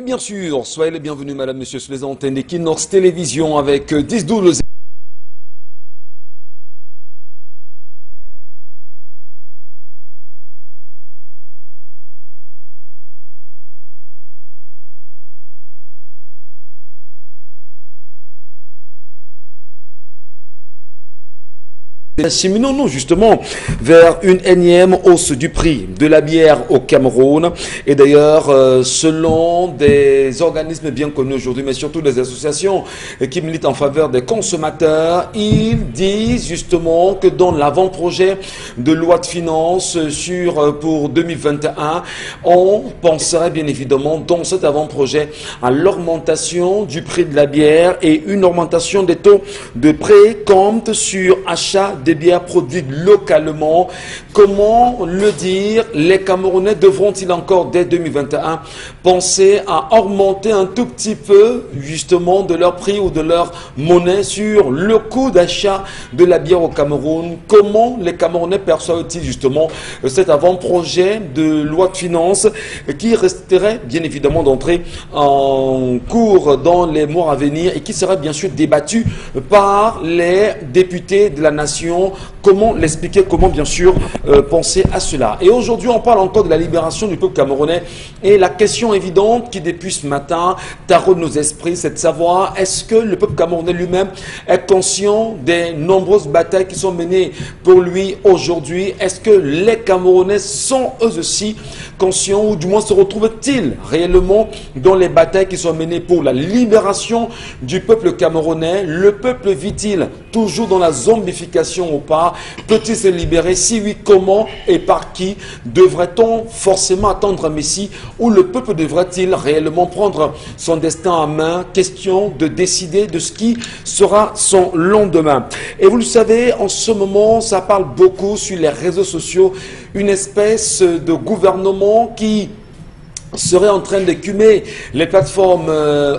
bien sûr, soyez les bienvenus, madame, monsieur, sur les antennes d'Equinox Télévision avec 10-12. Acheminons-nous justement vers une énième hausse du prix de la bière au Cameroun. Et d'ailleurs, selon des organismes bien connus aujourd'hui, mais surtout des associations qui militent en faveur des consommateurs, ils disent justement que dans l'avant-projet de loi de finances pour 2021, on penserait bien évidemment dans cet avant-projet à l'augmentation du prix de la bière et une augmentation des taux de précompte sur achat des bières produites localement. Comment le dire? Les Camerounais devront-ils encore dès 2021 penser à augmenter un tout petit peu justement de leur prix ou de leur monnaie sur le coût d'achat de la bière au Cameroun? Comment les Camerounais perçoivent-ils justement cet avant-projet de loi de finances qui resterait bien évidemment d'entrer en cours dans les mois à venir et qui serait bien sûr débattu par les députés de la nation? Comment l'expliquer, comment bien sûr penser à cela? Et aujourd'hui, on parle encore de la libération du peuple camerounais. Et la question évidente qui depuis ce matin taraude nos esprits, c'est de savoir est-ce que le peuple camerounais lui-même est conscient des nombreuses batailles qui sont menées pour lui aujourd'hui? Est-ce que les Camerounais sont eux aussi conscients, ou du moins se retrouvent-ils réellement dans les batailles qui sont menées pour la libération du peuple camerounais? Le peuple vit-il toujours dans la zombification ou pas? Peut-il se libérer? Si oui, comment et par qui? Devrait-on forcément attendre un Messie, ou le peuple devrait-il réellement prendre son destin en main? Question de décider de ce qui sera son lendemain. Et vous le savez, en ce moment, ça parle beaucoup sur les réseaux sociaux, une espèce de gouvernement qui serait en train d'écumer les plateformes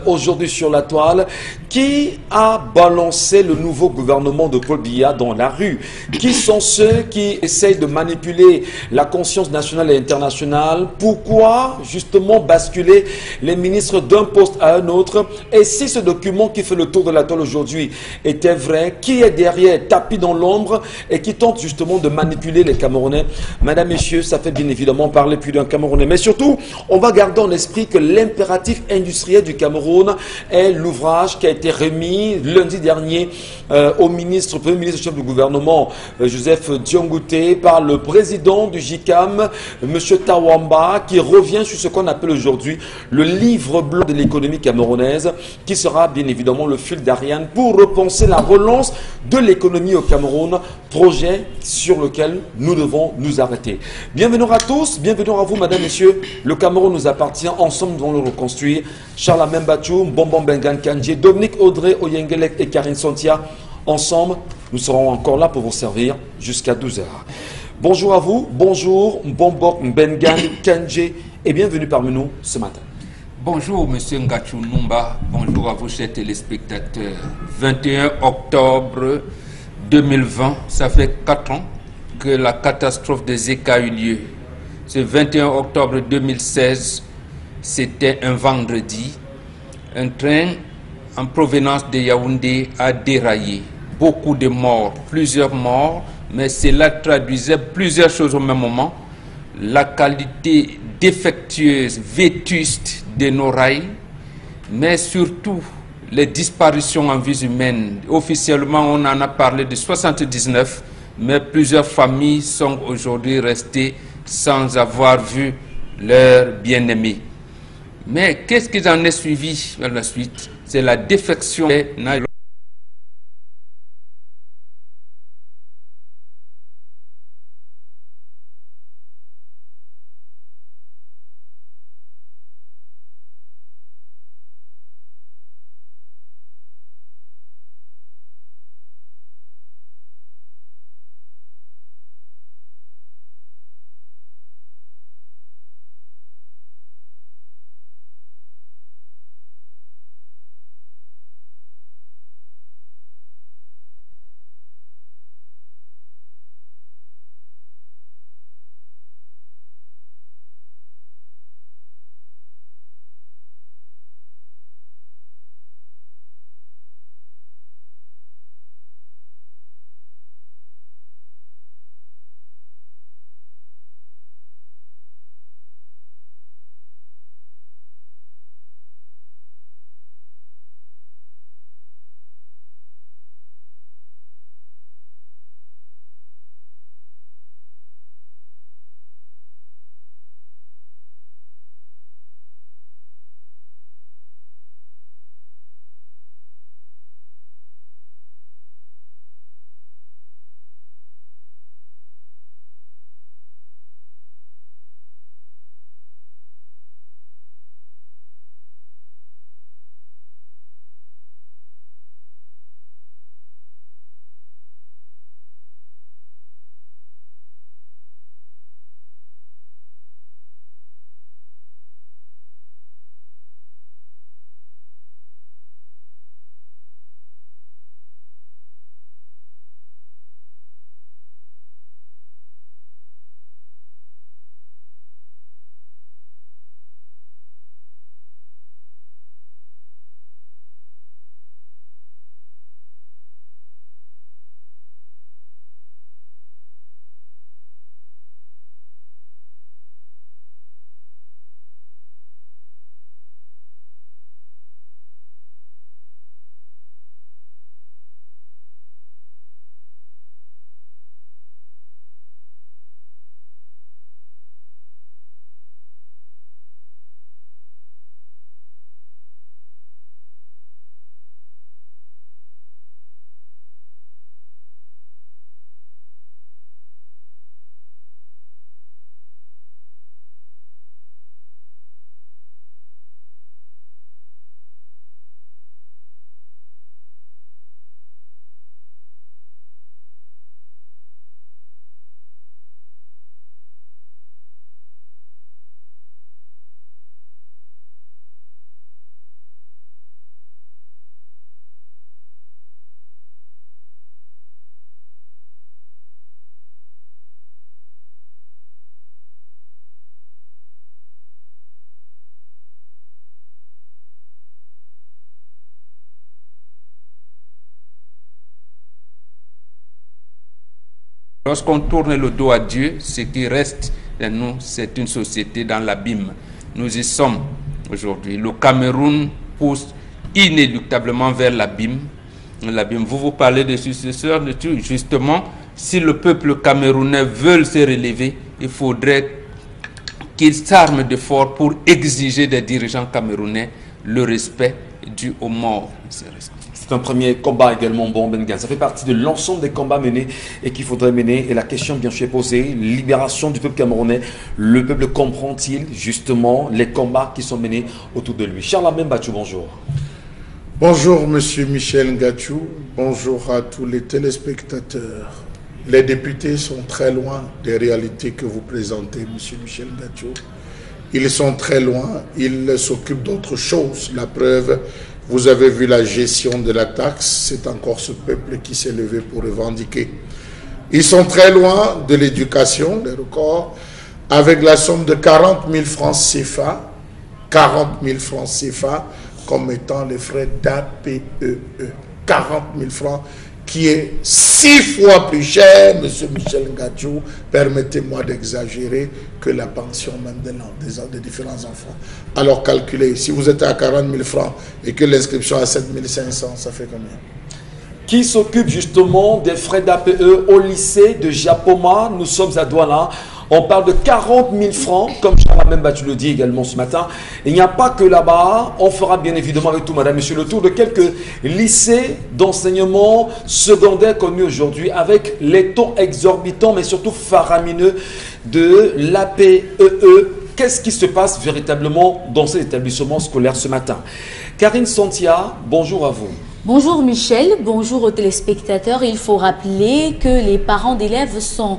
aujourd'hui sur la toile. Qui a balancé le nouveau gouvernement de Paul Biya dans la rue? Qui sont ceux qui essayent de manipuler la conscience nationale et internationale? Pourquoi justement basculer les ministres d'un poste à un autre? Et si ce document qui fait le tour de la toile aujourd'hui était vrai, qui est derrière, tapis dans l'ombre, et qui tente justement de manipuler les Camerounais? Madame, messieurs, ça fait bien évidemment parler plus d'un Camerounais. Mais surtout, on va garder en esprit que l'impératif industriel du Cameroun est l'ouvrage qui a été remis lundi dernier au premier ministre chef du gouvernement, Joseph Diongouté, par le président du JICAM, M. Tawamba, qui revient sur ce qu'on appelle aujourd'hui le livre blanc de l'économie camerounaise, qui sera bien évidemment le fil d'Ariane pour repenser la relance de l'économie au Cameroun, projet sur lequel nous devons nous arrêter. Bienvenue à tous, bienvenue à vous, madame, messieurs. Le Cameroun nous appartient, ensemble nous devons le reconstruire. Charles Membachou, Bonbon Bengan Kandji, Dominique Audrey, Oyengelek et Karine Santia. Ensemble, nous serons encore là pour vous servir jusqu'à 12 h. Bonjour à vous, bonjour Bonbon Bengan Kandji et bienvenue parmi nous ce matin. Bonjour Monsieur Ngachou Numba, bonjour à vous chers téléspectateurs. 21 octobre 2020, ça fait 4 ans que la catastrophe des ECA a eu lieu. Ce 21 octobre 2016, c'était un vendredi. Un train en provenance de Yaoundé a déraillé. Beaucoup de morts, plusieurs morts, mais cela traduisait plusieurs choses au même moment. La qualité défectueuse, vétuste de nos rails, mais surtout les disparitions en vies humaines. Officiellement, on en a parlé de 79, mais plusieurs familles sont aujourd'hui restées sans avoir vu leurs bien-aimés. Mais qu'est-ce qui en est suivi par la suite? C'est la défection des nylons. Lorsqu'on tourne le dos à Dieu, ce qui reste, et nous, c'est une société dans l'abîme. Nous y sommes aujourd'hui. Le Cameroun pousse inéluctablement vers l'abîme. Vous parlez des successeurs de Dieu. Justement, si le peuple camerounais veut se relever, il faudrait qu'il s'arme de fort pour exiger des dirigeants camerounais le respect dû aux morts. C'est un premier combat également, bon Benga. Ça fait partie de l'ensemble des combats menés et qu'il faudrait mener. Et la question bien sûr est posée, libération du peuple camerounais. Le peuple comprend-il justement les combats qui sont menés autour de lui? Charles Amem Bachou, bonjour. Bonjour Monsieur Michel Ngachou, bonjour à tous les téléspectateurs. Les députés sont très loin des réalités que vous présentez, Monsieur Michel Ngachou. Ils sont très loin, ils s'occupent d'autre chose. La preuve, vous avez vu la gestion de la taxe, c'est encore ce peuple qui s'est levé pour revendiquer. Ils sont très loin de l'éducation, les records, avec la somme de 40 000 francs CFA, 40 000 francs CFA, comme étant les frais d'APEE. 40 000 francs, qui est 6 fois plus cher, Monsieur Michel Ngachou, permettez-moi d'exagérer, que la pension même des différents enfants. Alors calculez, si vous êtes à 40 000 francs et que l'inscription à 7 500, ça fait combien? Qui s'occupe justement des frais d'APE au lycée de Japoma? Nous sommes à Douala. On parle de 40 000 francs, comme Charles Memba, tu le dis également ce matin. Il n'y a pas que là-bas. On fera bien évidemment avec tout, madame, monsieur, le tour de quelques lycées d'enseignement secondaire connus aujourd'hui avec les taux exorbitants, mais surtout faramineux de l'APEE. Qu'est-ce qui se passe véritablement dans ces établissements scolaires ce matin? Karine Santia, bonjour à vous. Bonjour Michel, bonjour aux téléspectateurs. Il faut rappeler que les parents d'élèves sont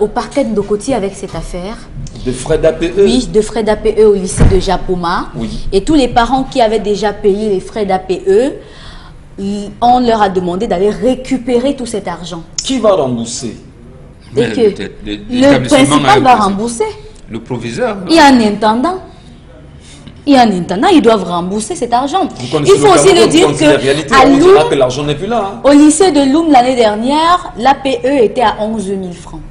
au parquet de Ndokoti avec cette affaire. De frais d'APE? Oui, de frais d'APE au lycée de Japoma. Oui. Et tous les parents qui avaient déjà payé les frais d'APE, on leur a demandé d'aller récupérer tout cet argent. Qui va rembourser? Le principal va rembourser. Le proviseur? Il y a un intendant. Il y a un intendant, ils doivent rembourser cet argent. Il faut aussi le dire qu'à Loum, l'argent n'est plus là. Au lycée de Loum l'année dernière, l'APE était à 11 000 francs.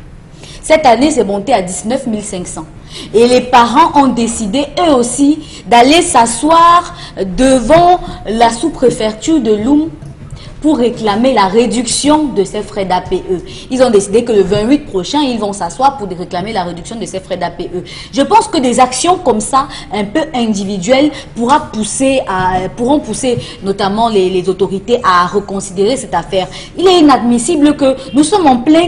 Cette année, c'est monté à 19 500. Et les parents ont décidé, eux aussi, d'aller s'asseoir devant la sous-préfecture de Loum pour réclamer la réduction de ces frais d'APE. Ils ont décidé que le 28 prochain, ils vont s'asseoir pour réclamer la réduction de ces frais d'APE. Je pense que des actions comme ça, un peu individuelles, pourront pousser notamment les autorités à reconsidérer cette affaire. Il est inadmissible que nous sommes en plein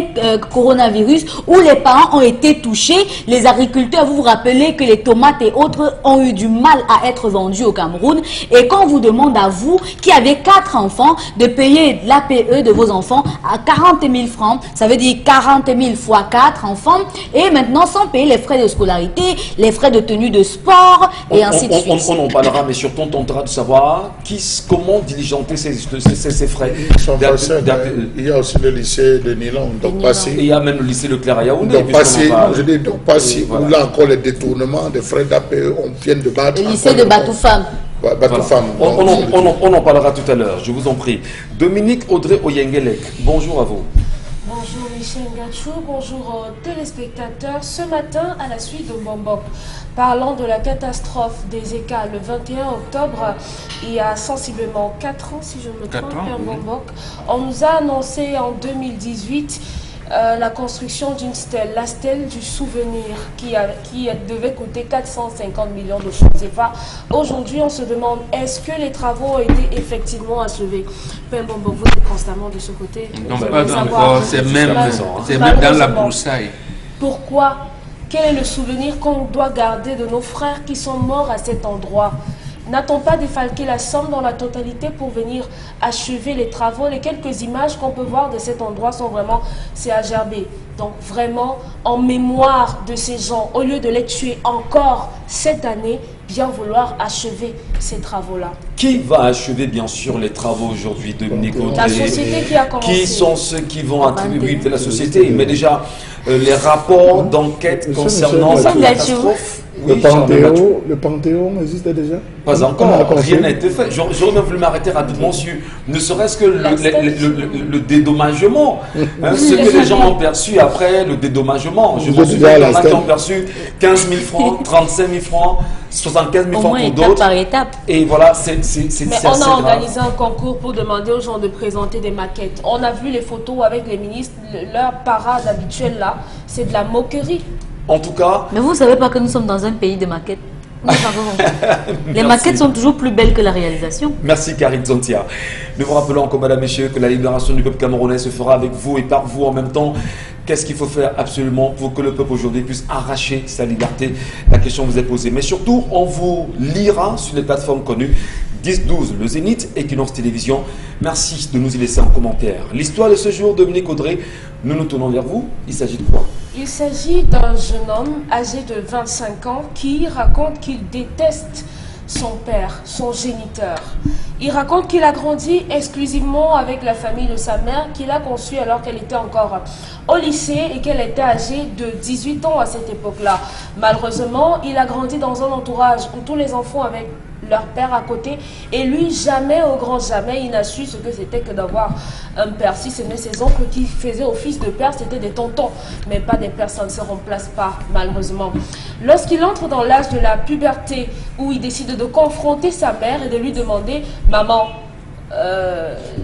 coronavirus où les parents ont été touchés. Les agriculteurs, vous vous rappelez que les tomates et autres ont eu du mal à être vendus au Cameroun. Et quand on vous demande à vous, qui avez 4 enfants, de payer l'APE de vos enfants à 40 000 francs, ça veut dire 40 000 fois 4 enfants, et maintenant sans payer les frais de scolarité, les frais de tenue de sport, et ainsi de suite. On en parlera, mais surtout on tentera de savoir comment diligenter ces frais. Il y a aussi le lycée de Nilon, donc passé. Et il y a même le lycée Leclerc à Yaoundé. Donc passé, je dis donc passé, où là encore les détournements des frais d'APE, on vient de battre. Le lycée de Batoufam. Voilà. On en parlera tout à l'heure, je vous en prie. Dominique Audrey Oyengelek, bonjour à vous. Bonjour Michel Ngachou, bonjour aux téléspectateurs. Ce matin, à la suite de Bombok, parlant de la catastrophe des ECA le 21 octobre, il y a sensiblement 4 ans, si je ne me trompe pas, Bombok, on nous a annoncé en 2018 la construction d'une stèle, la stèle du souvenir qui devait coûter 450 millions de francs CFA. Aujourd'hui, on se demande, est-ce que les travaux ont été effectivement achevés? Bombok, vous êtes constamment de ce côté. Non, pas encore, c'est même dans la broussaille. Pourquoi? Quel est le souvenir qu'on doit garder de nos frères qui sont morts à cet endroit? N'a-t-on pas défalqué la somme dans la totalité pour venir achever les travaux? Les quelques images qu'on peut voir de cet endroit sont vraiment, c'est à gerber. Donc vraiment, en mémoire de ces gens, au lieu de les tuer encore cette année, bien vouloir achever ces travaux-là. Qui va achever bien sûr les travaux aujourd'hui, Dominique Audrey? La société qui a commencé. Qui sont ceux qui vont attribuer de la société? Mais déjà, les rapports d'enquête concernant la catastrophe. Oui, le Panthéon existe déjà? Pas encore, rien n'a été fait. J'aurais même voulu m'arrêter rapidement sur ne serait-ce que le dédommagement. Ce que les gens ont perçu après le dédommagement. Je me souviens qu'il y en a qui ont perçu 15 000 francs, 35 000 francs, 75 000 francs pour d'autres. Par étape. Et voilà, c'est Mais on a organisé un concours pour demander aux gens de présenter des maquettes. On a vu les photos avec les ministres, leur parade habituelle là, c'est de la moquerie. En tout cas... Mais vous ne savez pas que nous sommes dans un pays de maquettes. Les maquettes sont toujours plus belles que la réalisation. Merci Karine Zontia. Nous vous rappelons encore, mesdames et messieurs, que la libération du peuple camerounais se fera avec vous et par vous en même temps. Qu'est-ce qu'il faut faire absolument pour que le peuple aujourd'hui puisse arracher sa liberté? La question vous est posée. Mais surtout, on vous lira sur les plateformes connues 10-12, le Zénith, Equinox Télévision. Merci de nous y laisser en commentaire. L'histoire de ce jour, Dominique Audrey, nous nous tournons vers vous. Il s'agit de quoi? Il s'agit d'un jeune homme âgé de 25 ans qui raconte qu'il déteste son père, son géniteur. Il raconte qu'il a grandi exclusivement avec la famille de sa mère, qu'il a conçue alors qu'elle était encore au lycée et qu'elle était âgée de 18 ans à cette époque-là. Malheureusement, il a grandi dans un entourage où tous les enfants avaient leur père à côté et lui, jamais, au grand jamais, il n'a su ce que c'était que d'avoir un père. Si ce n'est ses oncles qui faisaient office de père, c'était des tontons, mais pas des pères, ça ne se remplace pas, malheureusement. Lorsqu'il entre dans l'âge de la puberté, où il décide de confronter sa mère et de lui demander « Maman,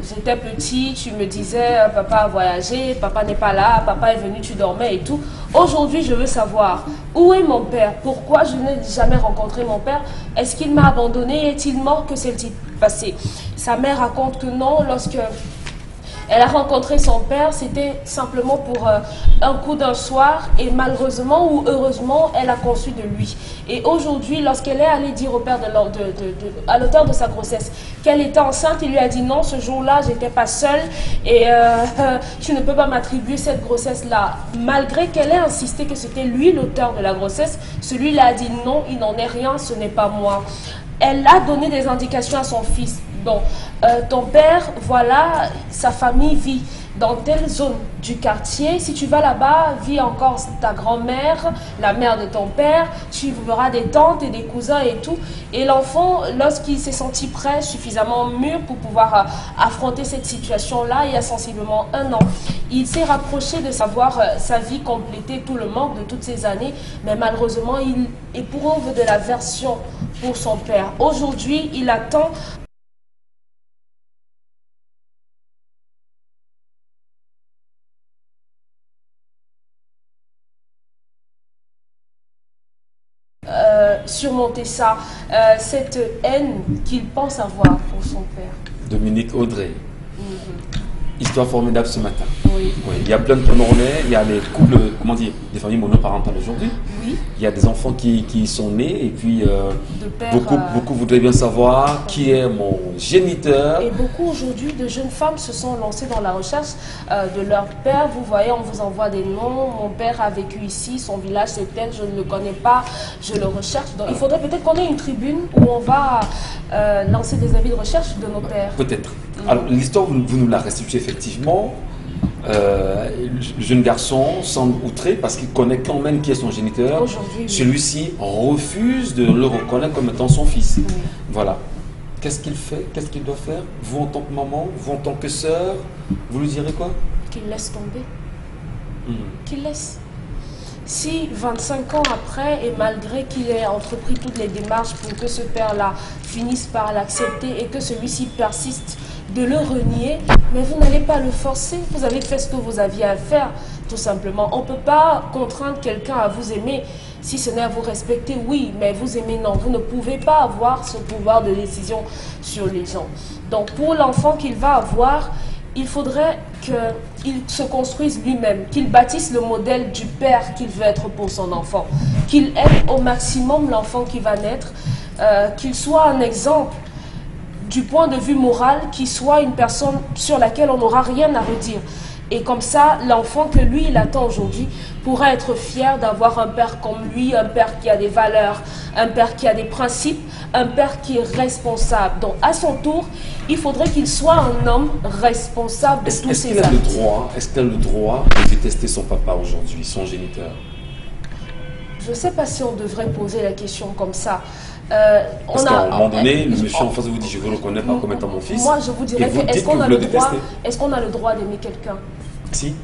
j'étais petit, tu me disais, papa a voyagé, papa n'est pas là, papa est venu, tu dormais et tout. Aujourd'hui, je veux savoir, où est mon père? Pourquoi je n'ai jamais rencontré mon père? Est-ce qu'il m'a abandonné? Est-il mort? Que s'est-il passé? » Sa mère raconte que non, lorsque elle a rencontré son père, c'était simplement pour un coup d'un soir et malheureusement ou heureusement, elle a conçu de lui. Et aujourd'hui, lorsqu'elle est allée dire au père à l'auteur de sa grossesse qu'elle était enceinte, il lui a dit non, ce jour-là, j'étais pas seule et tu ne peux pas m'attribuer cette grossesse-là. Malgré qu'elle ait insisté que c'était lui l'auteur de la grossesse, celui-là a dit non, il n'en est rien, ce n'est pas moi. Elle a donné des indications à son fils. Donc, ton père, voilà, sa famille vit dans telle zone du quartier. Si tu vas là-bas, vit encore ta grand-mère, la mère de ton père. Tu verras des tantes et des cousins et tout. Et l'enfant, lorsqu'il s'est senti prêt, suffisamment mûr pour pouvoir affronter cette situation-là, il y a sensiblement 1 an, il s'est rapproché de savoir sa vie compléter tout le manque de toutes ces années. Mais malheureusement, il éprouve de l'aversion pour son père. Aujourd'hui, il attend surmonter ça, cette haine qu'il pense avoir pour son père. Dominique Audrey. Histoire formidable ce matin. Oui. Oui, il y a plein de Camerounais, il y a les couples, comment dire, des familles monoparentales aujourd'hui. Oui. Il y a des enfants qui sont nés et puis père, beaucoup voudraient bien savoir qui est mon géniteur. Et beaucoup aujourd'hui de jeunes femmes se sont lancées dans la recherche de leur père. Vous voyez, on vous envoie des noms. Mon père a vécu ici, son village c'est tel, je ne le connais pas, je le recherche. Donc il faudrait peut-être qu'on ait une tribune où on va lancer des avis de recherche de nos pères. Peut-être. Alors l'histoire, vous nous la restituez effectivement. Le jeune garçon semble outré parce qu'il connaît quand même qui est son géniteur. Aujourd'hui, oui. Celui-ci refuse de le reconnaître comme étant son fils. Oui. Voilà. Qu'est-ce qu'il fait? Qu'est-ce qu'il doit faire? Vous en tant que maman, vous en tant que sœur, vous lui direz quoi? Qu'il laisse tomber. Qu'il laisse. Si 25 ans après, et malgré qu'il ait entrepris toutes les démarches pour que ce père-là finisse par l'accepter et que celui-ci persiste de le renier, mais vous n'allez pas le forcer. Vous avez fait ce que vous aviez à faire, tout simplement. On ne peut pas contraindre quelqu'un à vous aimer, si ce n'est à vous respecter, oui, mais vous aimer, non. Vous ne pouvez pas avoir ce pouvoir de décision sur les gens. Donc, pour l'enfant qu'il va avoir, il faudrait qu'il se construise lui-même, qu'il bâtisse le modèle du père qu'il veut être pour son enfant, qu'il aide au maximum l'enfant qui va naître, qu'il soit un exemple du point de vue moral, qu'il soit une personne sur laquelle on n'aura rien à redire. Et comme ça, l'enfant que lui, il attend aujourd'hui, pourra être fier d'avoir un père comme lui, un père qui a des valeurs, un père qui a des principes, un père qui est responsable. Donc, à son tour, il faudrait qu'il soit un homme responsable de tous ses actes. Est-ce qu'il a le droit de détester son papa aujourd'hui, son géniteur? Je ne sais pas si on devrait poser la question comme ça. Parce qu'à un moment donné, le monsieur en face vous dit je ne vous reconnais pas comme étant mon fils. Moi, je vous dirais que est-ce qu'on a le droit d'aimer quelqu'un? Si.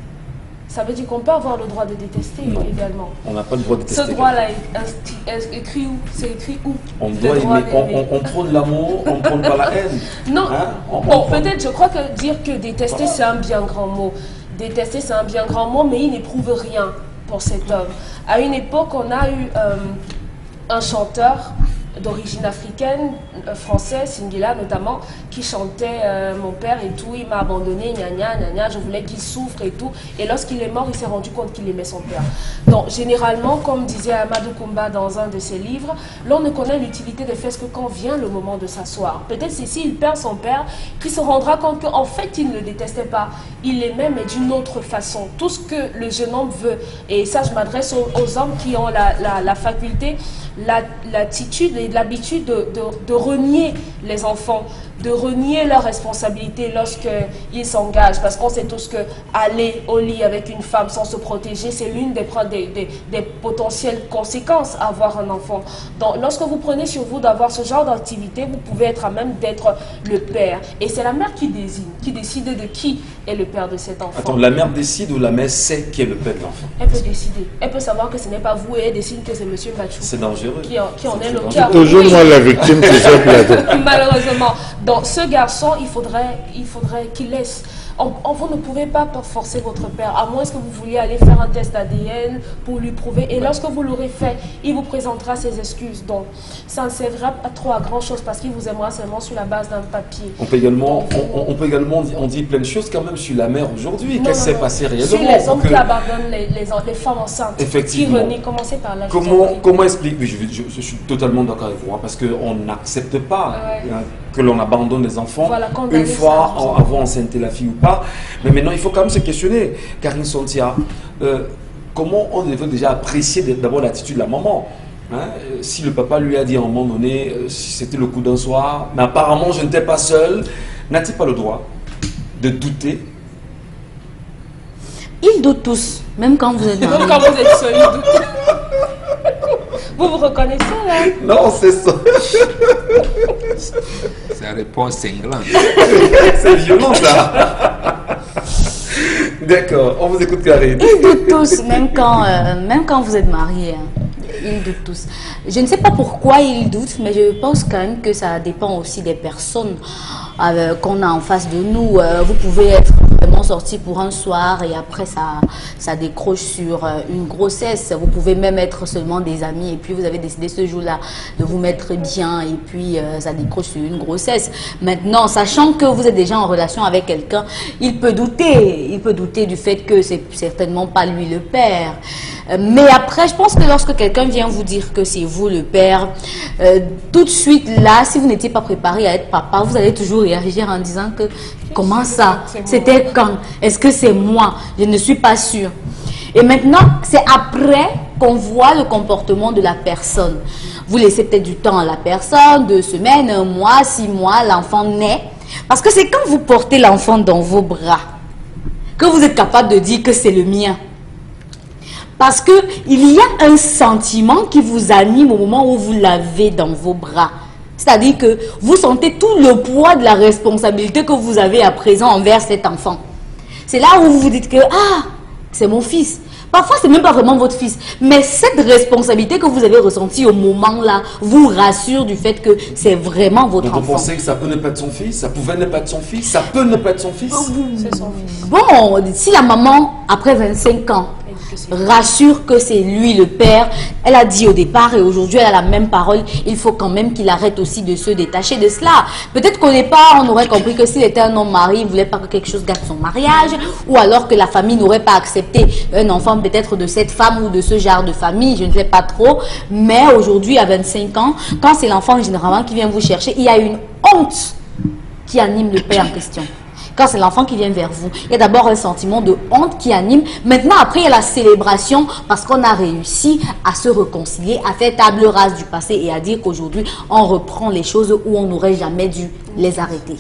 Ça veut dire qu'on peut avoir le droit de détester également. On n'a pas le droit de détester. Ce droit-là est écrit où? C'est écrit où? On doit aimer. On prône l'amour, on ne prône pas la haine. Non. Hein? Bon, peut-être, je crois que dire que détester, c'est un bien grand mot. Détester, c'est un bien grand mot, mais il n'éprouve rien pour cet homme. À une époque, on a eu un chanteur d'origine africaine, français, Singila notamment, qui chantait mon père et tout, il m'a abandonné, gna gna gna gna, je voulais qu'il souffre et tout. Et lorsqu'il est mort, il s'est rendu compte qu'il aimait son père. Donc, généralement, comme disait Amadou Koumba dans un de ses livres, l'on ne connaît l'utilité des fesses que quand vient le moment de s'asseoir. Peut-être c'est s'il perd son père qu'il se rendra compte qu'en fait, il ne le détestait pas. Il l'aimait, mais d'une autre façon. Tout ce que le jeune homme veut, et ça, je m'adresse aux hommes qui ont la faculté, l'attitude et l'habitude de renier les enfants, de renier leurs responsabilités lorsqu'ils s'engagent. Parce qu'on sait tous que aller au lit avec une femme sans se protéger, c'est l'une des potentielles conséquences à avoir un enfant. Donc, lorsque vous prenez sur vous d'avoir ce genre d'activité, vous pouvez être à même d'être le père. Et c'est la mère qui décide de qui est le père de cet enfant. Attends, la mère décide ou la mère sait qui est le père de l'enfant? Elle peut décider. Elle peut savoir que ce n'est pas vous et elle décide que c'est monsieur Machou. C'est dangereux. Qui en est le cœur. Toujours moi la victime, c'est ça plateau. Malheureusement. Donc ce garçon, il faudrait qu'il laisse. Vous ne pouvez pas forcer votre père, à moins que vous vouliez aller faire un test ADN pour lui prouver. Et lorsque vous l'aurez fait, il vous présentera ses excuses. Donc, ça ne servira pas trop à grand chose parce qu'il vous aimera seulement sur la base d'un papier. On peut également on dit plein de choses quand même sur la mère aujourd'hui. Qu'est-ce qui s'est passé réellement? Sur les hommes qui abandonnent les femmes enceintes. Effectivement. Qui renient, commencez par là. Comment expliquer? Je suis totalement d'accord avec vous, hein, parce qu'on n'accepte pas que l'on abandonne les enfants une fois avant enceinté la fille ou pas. Mais maintenant, il faut quand même se questionner. Karine Sontia, comment on devrait déjà apprécier d'abord l'attitude de la maman, hein? Si le papa lui a dit à un moment donné, si c'était le coup d'un soir, mais apparemment je n'étais pas seul, n'a-t-il pas le droit de douter? Ils doutent tous, même quand vous êtes mariés. Même quand vous êtes seul, ils doutent. Vous vous reconnaissez là? Non, c'est ça. Sa réponse cinglante. C'est violent ça. D'accord, on vous écoute Karine. Ils doutent tous, même quand vous êtes mariés. Hein. Ils doutent tous. Je ne sais pas pourquoi ils doutent, mais je pense quand même que ça dépend aussi des personnes qu'on a en face de nous. Vous pouvez être vraiment sorti pour un soir et après ça décroche sur une grossesse. Vous pouvez même être seulement des amis et puis vous avez décidé ce jour-là de vous mettre bien et puis ça décroche sur une grossesse. Maintenant, sachant que vous êtes déjà en relation avec quelqu'un, il peut douter du fait que c'est certainement pas lui le père. Mais après, je pense que lorsque quelqu'un vient vous dire que c'est vous le père, tout de suite là, si vous n'étiez pas préparé à être papa, vous allez toujours réagir en disant que comment ça? C'était quand? Est-ce que c'est moi? Je ne suis pas sûre. Et maintenant, c'est après qu'on voit le comportement de la personne. Vous laissez peut-être du temps à la personne, 2 semaines, 1 mois, 6 mois, l'enfant naît. Parce que c'est quand vous portez l'enfant dans vos bras que vous êtes capable de dire que c'est le mien. Parce qu'il y a un sentiment qui vous anime au moment où vous l'avez dans vos bras. C'est-à-dire que vous sentez tout le poids de la responsabilité que vous avez à présent envers cet enfant. C'est là où vous vous dites que, c'est mon fils. Parfois, ce n'est même pas vraiment votre fils. Mais cette responsabilité que vous avez ressentie au moment-là vous rassure du fait que c'est vraiment votre enfant. Vous pensez que ça peut ne pas être son fils? Ça pouvait ne pas être son fils? Ça peut ne pas être son fils? C'est son fils. Bon, si la maman, après 25 ans, rassure que c'est lui le père, elle a dit au départ et aujourd'hui elle a la même parole, il faut quand même qu'il arrête aussi de se détacher de cela. Peut-être qu'au départ on aurait compris que s'il était un homme marié, il ne voulait pas que quelque chose gâte son mariage, ou alors que la famille n'aurait pas accepté un enfant peut-être de cette femme ou de ce genre de famille, je ne sais pas trop. Mais aujourd'hui à 25 ans, quand c'est l'enfant généralement qui vient vous chercher, il y a une honte qui anime le père en question. Quand c'est l'enfant qui vient vers vous, il y a d'abord un sentiment de honte qui anime. Maintenant, après, il y a la célébration parce qu'on a réussi à se réconcilier, à faire table rase du passé et à dire qu'aujourd'hui, on reprend les choses où on n'aurait jamais dû les arrêter.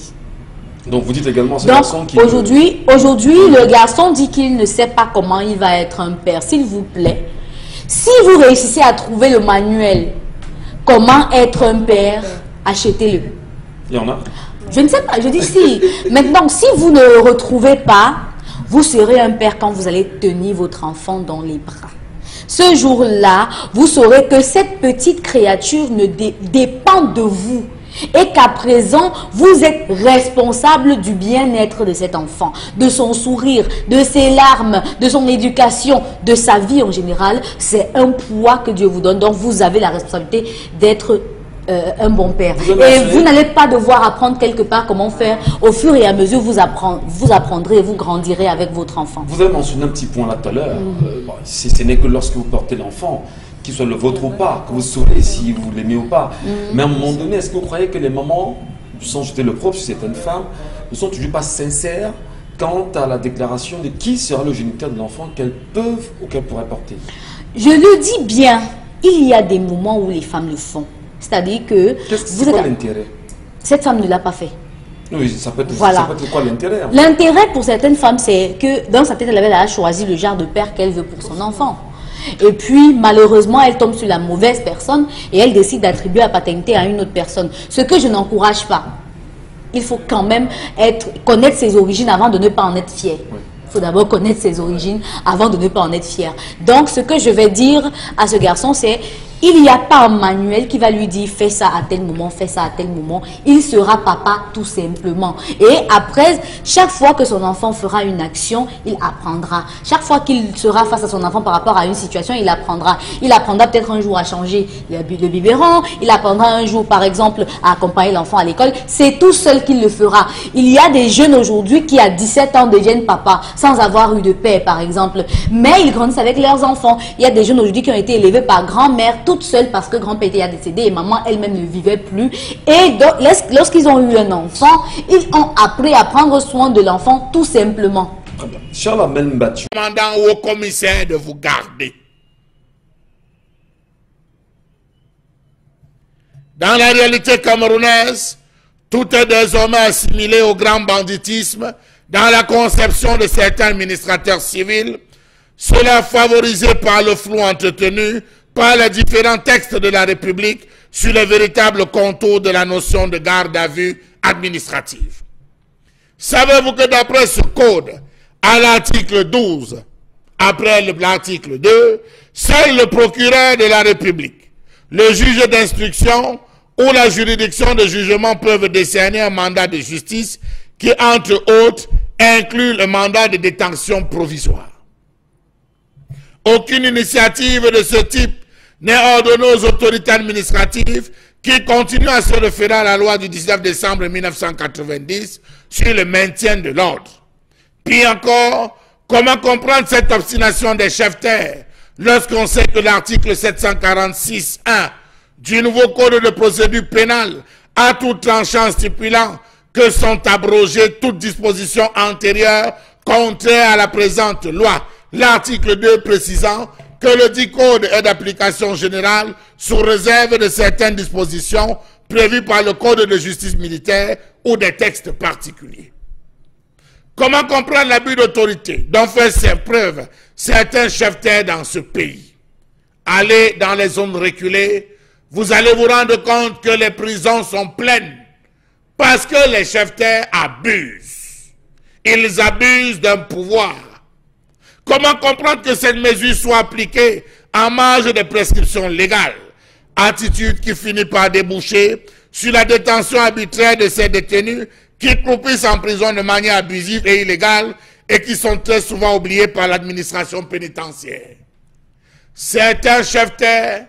Donc, vous dites également ce garçon qui... Aujourd'hui, le garçon dit qu'il ne sait pas comment il va être un père. S'il vous plaît, Si vous réussissez à trouver le manuel, comment être un père, achetez-le. Il y en a. Je ne sais pas, je dis si. Maintenant, si vous ne le retrouvez pas, vous serez un père quand vous allez tenir votre enfant dans les bras. Ce jour-là, vous saurez que cette petite créature ne dépend de vous et qu'à présent, vous êtes responsable du bien-être de cet enfant, de son sourire, de ses larmes, de son éducation, de sa vie en général. C'est un poids que Dieu vous donne. Donc, vous avez la responsabilité d'être un bon père. Et vous n'allez pas devoir apprendre quelque part comment faire. Au fur et à mesure, vous apprendrez et vous grandirez avec votre enfant. Vous avez mentionné un petit point là tout à l'heure. Si ce n'est que lorsque vous portez l'enfant, qu'il soit le vôtre ou pas, que vous saurez si vous l'aimez ou pas. Mais à un moment donné, est-ce que vous croyez que les mamans, sans jeter le propre sur certaines femmes, ne sont toujours pas sincères quant à la déclaration de qui sera le géniteur de l'enfant qu'elles peuvent ou qu'elles pourraient porter? Je le dis bien, il y a des moments où les femmes le font. C'est-à-dire que... C'est quoi l'intérêt? Cette femme ne l'a pas fait. Oui, ça peut être, voilà. Ça peut être quoi l'intérêt? L'intérêt pour certaines femmes, c'est que dans sa tête, elle a choisi le genre de père qu'elle veut pour son enfant. Et puis, malheureusement, elle tombe sur la mauvaise personne et elle décide d'attribuer la paternité à une autre personne. Ce que je n'encourage pas. Il faut quand même connaître ses origines avant de ne pas en être fier. Oui. Il faut d'abord connaître ses origines avant de ne pas en être fier. Donc, ce que je vais dire à ce garçon, c'est... Il n'y a pas un manuel qui va lui dire fais ça à tel moment, fais ça à tel moment. Il sera papa tout simplement. Et après, chaque fois que son enfant fera une action, il apprendra. Chaque fois qu'il sera face à son enfant par rapport à une situation, il apprendra. Il apprendra peut-être un jour à changer le biberon. Il apprendra un jour, par exemple, à accompagner l'enfant à l'école. C'est tout seul qu'il le fera. Il y a des jeunes aujourd'hui qui, à 17 ans, deviennent papa sans avoir eu de père, par exemple. Mais ils grandissent avec leurs enfants. Il y a des jeunes aujourd'hui qui ont été élevés par grand-mère, toute seule parce que grand-père était décédé et maman elle-même ne vivait plus. Et donc, lorsqu'ils ont eu un enfant, ils ont appris à prendre soin de l'enfant tout simplement. Charles Battu. Demandant au commissaire de vous garder. Dans la réalité camerounaise, tout est désormais assimilé au grand banditisme dans la conception de certains administrateurs civils, cela favorisé par le flou entretenu par les différents textes de la République sur les véritables contours de la notion de garde à vue administrative. Savez-vous que d'après ce code, à l'article 12, après l'article 2, seul le procureur de la République, le juge d'instruction ou la juridiction de jugement peuvent décerner un mandat de justice qui, entre autres, inclut le mandat de détention provisoire. Aucune initiative de ce type n'est ordonnée aux autorités administratives qui continuent à se référer à la loi du 19 décembre 1990 sur le maintien de l'ordre. Puis encore, comment comprendre cette obstination des chefs-terres lorsqu'on sait que l'article 746.1 du nouveau code de procédure pénale a tout tranchant stipulant que sont abrogées toutes dispositions antérieures contraires à la présente loi. L'article 2 précisant que le dit code est d'application générale sous réserve de certaines dispositions prévues par le code de justice militaire ou des textes particuliers. Comment comprendre l'abus d'autorité dont fait ses preuves certains chefs-terre dans ce pays? Allez dans les zones reculées, vous allez vous rendre compte que les prisons sont pleines parce que les chefs-terre abusent. Ils abusent d'un pouvoir. Comment comprendre que cette mesure soit appliquée en marge des prescriptions légales? Attitude qui finit par déboucher sur la détention arbitraire de ces détenus qui croupissent en prison de manière abusive et illégale et qui sont très souvent oubliés par l'administration pénitentiaire. Certains chefs-terre,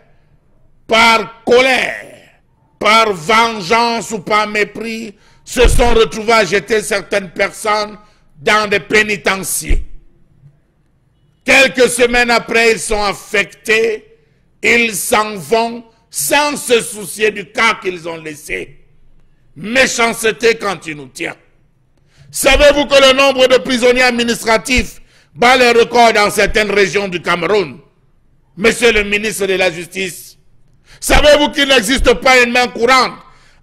par colère, par vengeance ou par mépris, se sont retrouvés à jeter certaines personnes dans des pénitenciers. Quelques semaines après, ils sont affectés, ils s'en vont sans se soucier du cas qu'ils ont laissé. Méchanceté quand il nous tient. Savez-vous que le nombre de prisonniers administratifs bat les records dans certaines régions du Cameroun? Monsieur le ministre de la Justice, savez-vous qu'il n'existe pas une main courante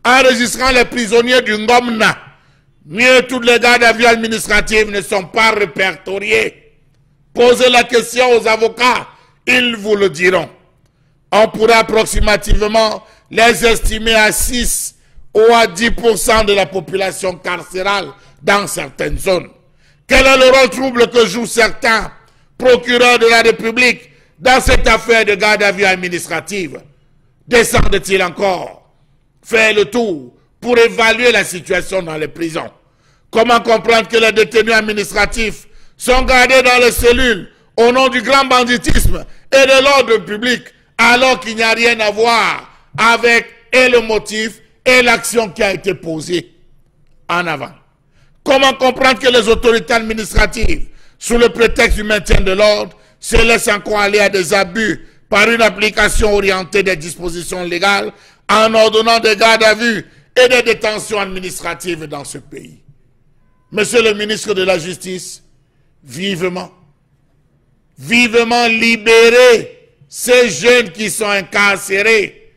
enregistrant les prisonniers du Ngomna? Mieux, toutes les gardes à vue administratives ne sont pas répertoriées. Posez la question aux avocats, ils vous le diront. On pourrait approximativement les estimer à 6 ou à 10% de la population carcérale dans certaines zones. Quel est le rôle trouble que jouent certains procureurs de la République dans cette affaire de garde à vue administrative? Descendent-ils encore faire le tour pour évaluer la situation dans les prisons? Comment comprendre que les détenus administratifs sont gardés dans les cellules au nom du grand banditisme et de l'ordre public, alors qu'il n'y a rien à voir avec et le motif et l'action qui a été posée en avant? Comment comprendre que les autorités administratives, sous le prétexte du maintien de l'ordre, se laissent encore aller à des abus par une application orientée des dispositions légales en ordonnant des gardes à vue et des détentions administratives dans ce pays? Monsieur le ministre de la Justice, vivement libérez ces jeunes qui sont incarcérés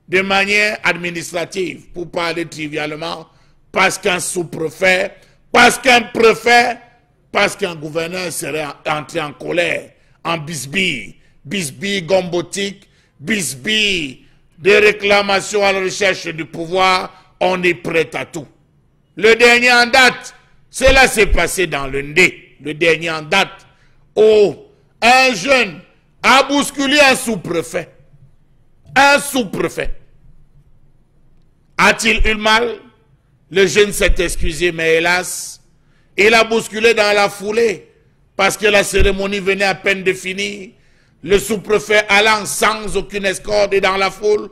de manière administrative, pour parler trivialement, parce qu'un sous-préfet, parce qu'un préfet, parce qu'un gouverneur serait entré en colère, en bisbille gombotique, bisbille des réclamations à la recherche du pouvoir. On est prêt à tout. Le dernier en date, cela s'est passé dans le Ndé, le dernier en date, où un jeune a bousculé un sous-préfet. Un sous-préfet. A-t-il eu mal? Le jeune s'est excusé, mais hélas, il a bousculé dans la foulée, parce que la cérémonie venait à peine de finir. Le sous-préfet allant sans aucune escorte et dans la foule,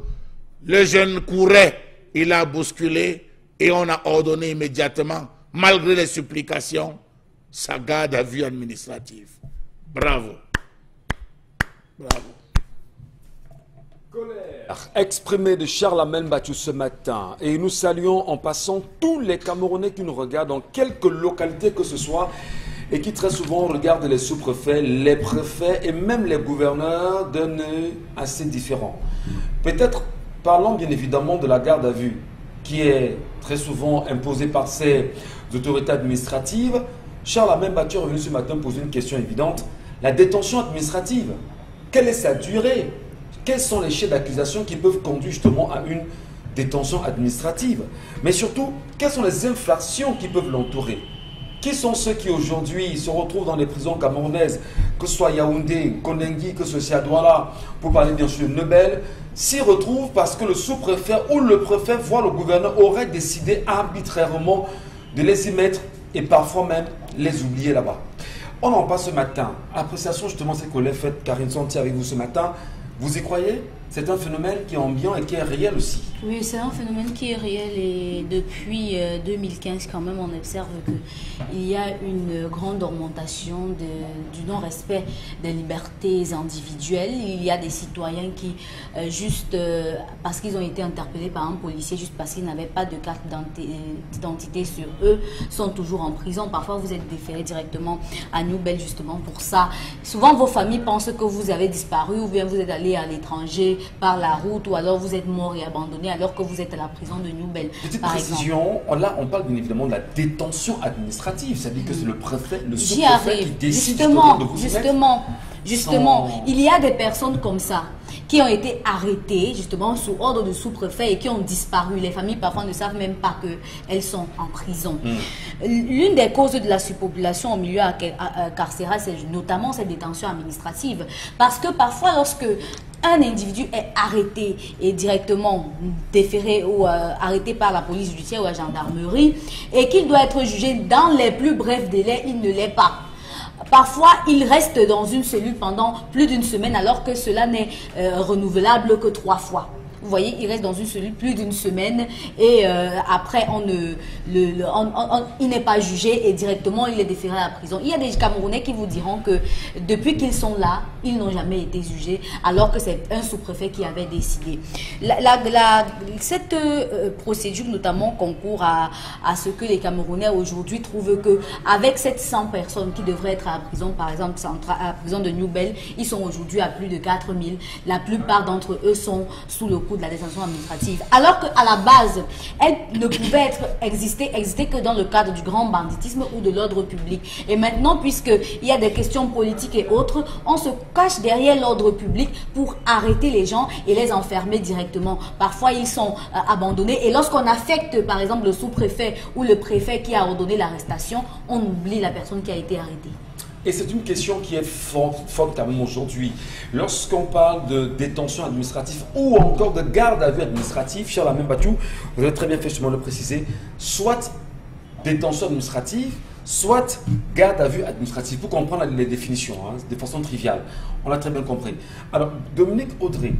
le jeune courait, il a bousculé et on a ordonné immédiatement, malgré les supplications, sa garde à vue administrative. Bravo. Bravo. Colère exprimée de Charles Amel Battu ce matin. Et nous saluons en passant tous les Camerounais qui nous regardent dans quelque localité que ce soit et qui très souvent regardent les sous-préfets, les préfets et même les gouverneurs d'un œil assez différent. Peut-être parlons bien évidemment de la garde à vue qui est très souvent imposée par ces autorités administratives. Charles Amel Battu est revenu ce matin poser une question évidente. La détention administrative, quelle est sa durée? Quels sont les chefs d'accusation qui peuvent conduire justement à une détention administrative? Mais surtout, quelles sont les infractions qui peuvent l'entourer? Qui sont ceux qui aujourd'hui se retrouvent dans les prisons camerounaises, que ce soit Yaoundé, Konengi, que ce soit Douala, pour parler bien sûr de Nebel, s'y retrouvent parce que le sous-préfet ou le préfet, voire le gouverneur, aurait décidé arbitrairement de les y mettre et parfois même les oublier là-bas. On en parle ce matin. Appréciation justement, c'est que l'ai faite Karine Santi avec vous ce matin. Vous y croyez? C'est un phénomène qui est ambiant et qui est réel aussi. Oui, c'est un phénomène qui est réel et depuis 2015 quand même on observe qu'il y a une grande augmentation du non-respect des libertés individuelles. Il y a des citoyens qui, juste parce qu'ils ont été interpellés par un policier, juste parce qu'ils n'avaient pas de carte d'identité sur eux, sont toujours en prison. Parfois vous êtes déféré directement à Nouvelle justement pour ça. Souvent vos familles pensent que vous avez disparu ou bien vous êtes allé à l'étranger par la route ou alors vous êtes mort et abandonné alors que vous êtes à la prison de Nouvelle. Petite précision, là on parle bien évidemment de la détention administrative, c'est-à-dire que c'est le préfet, le sous-préfet qui décide Justement, il y a des personnes comme ça qui ont été arrêtées justement sous ordre de sous-préfet et qui ont disparu. Les familles parfois ne savent même pas qu'elles sont en prison. L'une des causes de la surpopulation au milieu carcéral, c'est notamment cette détention administrative. Parce que parfois lorsque un individu est arrêté et directement déféré ou arrêté par la police judiciaire ou la gendarmerie et qu'il doit être jugé dans les plus brefs délais, il ne l'est pas. Parfois, il reste dans une cellule pendant plus d'une semaine alors que cela n'est renouvelable que 3 fois. Vous voyez, il reste dans une cellule plus d'une semaine et après, il n'est pas jugé et directement, il est déféré à la prison. Il y a des Camerounais qui vous diront que depuis qu'ils sont là, ils n'ont jamais été jugés alors que c'est un sous-préfet qui avait décidé. Cette procédure notamment concourt à ce que les Camerounais aujourd'hui trouvent qu'avec 700 personnes qui devraient être à la prison, par exemple à la prison de Nouvelle, ils sont aujourd'hui à plus de 4000. La plupart d'entre eux sont sous le coup ou de la détention administrative. Alors qu'à la base, elle ne pouvait exister que dans le cadre du grand banditisme ou de l'ordre public. Et maintenant, puisqu'il y a des questions politiques et autres, on se cache derrière l'ordre public pour arrêter les gens et les enfermer directement. Parfois, ils sont abandonnés. Et lorsqu'on affecte, par exemple, le sous-préfet ou le préfet qui a ordonné l'arrestation, on oublie la personne qui a été arrêtée. Et c'est une question qui est forte quand même aujourd'hui. Lorsqu'on parle de détention administrative ou encore de garde à vue administrative, cher Lamine Bachou, vous avez très bien fait justement de le préciser, soit détention administrative, soit garde à vue administrative. Pour comprendre les définitions, hein, de façon triviale. On l'a très bien compris. Alors, Dominique Audrey,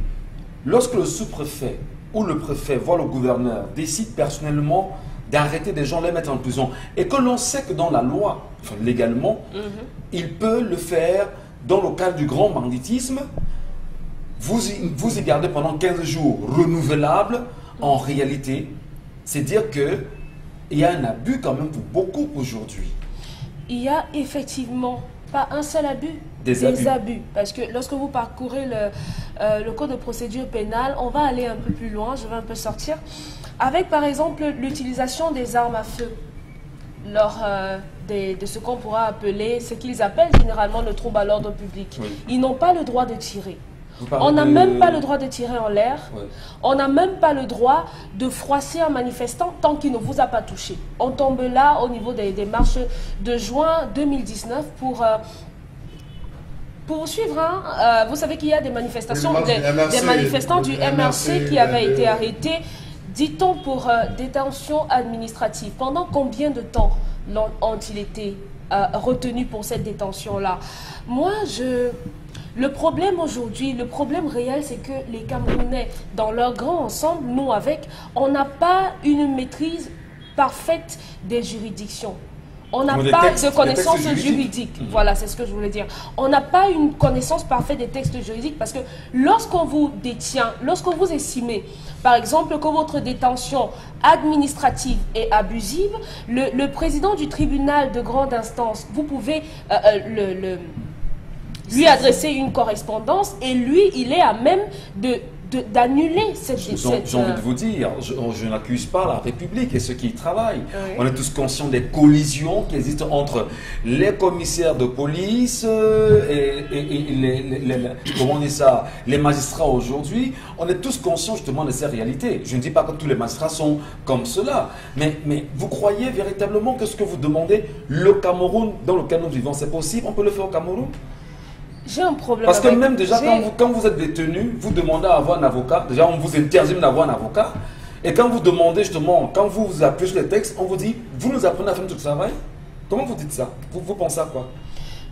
lorsque le sous-préfet ou le préfet voit le gouverneur décide personnellement d'arrêter des gens, les mettre en prison, et que l'on sait que dans la loi, enfin légalement, il peut le faire dans le cadre du grand banditisme, vous y gardez pendant 15 jours renouvelables, en réalité, c'est dire qu'il y a un abus quand même pour beaucoup aujourd'hui. Il y a effectivement pas un seul abus, des abus. Parce que lorsque vous parcourez le code de procédure pénale, on va aller un peu plus loin, je vais un peu sortir, avec par exemple l'utilisation des armes à feu lors de ce qu'on pourra appeler, ce qu'ils appellent généralement le trouble à l'ordre public. Oui. Ils n'ont pas le droit de tirer. On n'a même pas le droit de tirer en l'air. Oui. On n'a même pas le droit de froisser un manifestant tant qu'il ne vous a pas touché. On tombe là au niveau des marches de juin 2019 pour vous suivre. Hein. Vous savez qu'il y a des manifestations, des manifestants du MRC qui avaient été arrêtés, dit-on, pour détention administrative. Pendant combien de temps ont-ils été retenus pour cette détention-là? Moi, le problème aujourd'hui, le problème réel, c'est que les Camerounais, dans leur grand ensemble, nous avec, on n'a pas une maîtrise parfaite des juridictions. On n'a pas de connaissances juridiques. Voilà, c'est ce que je voulais dire. On n'a pas une connaissance parfaite des textes juridiques parce que lorsqu'on vous détient, lorsqu'on vous estimez, par exemple, que votre détention administrative est abusive, le président du tribunal de grande instance, vous pouvez lui adresser une correspondance et lui, il est à même d'annuler cette J'ai envie de vous dire, je n'accuse pas la République et ceux qui y travaillent. Oui. On est tous conscients des collisions qui existent entre les commissaires de police et comment on dit ça, les magistrats aujourd'hui. On est tous conscients justement de ces réalités. Je ne dis pas que tous les magistrats sont comme cela, mais vous croyez véritablement que ce que vous demandez, le Cameroun dans lequel nous vivons, c'est possible? On peut le faire au Cameroun? J'ai un problème. Parce que même déjà, quand vous êtes détenu, vous demandez à avoir un avocat. Déjà, on vous interdit d'avoir un avocat. Et quand vous demandez justement, quand vous appuyez sur les textes, on vous dit, vous nous apprenez à faire tout le travail. Comment vous dites ça? Vous pensez à quoi?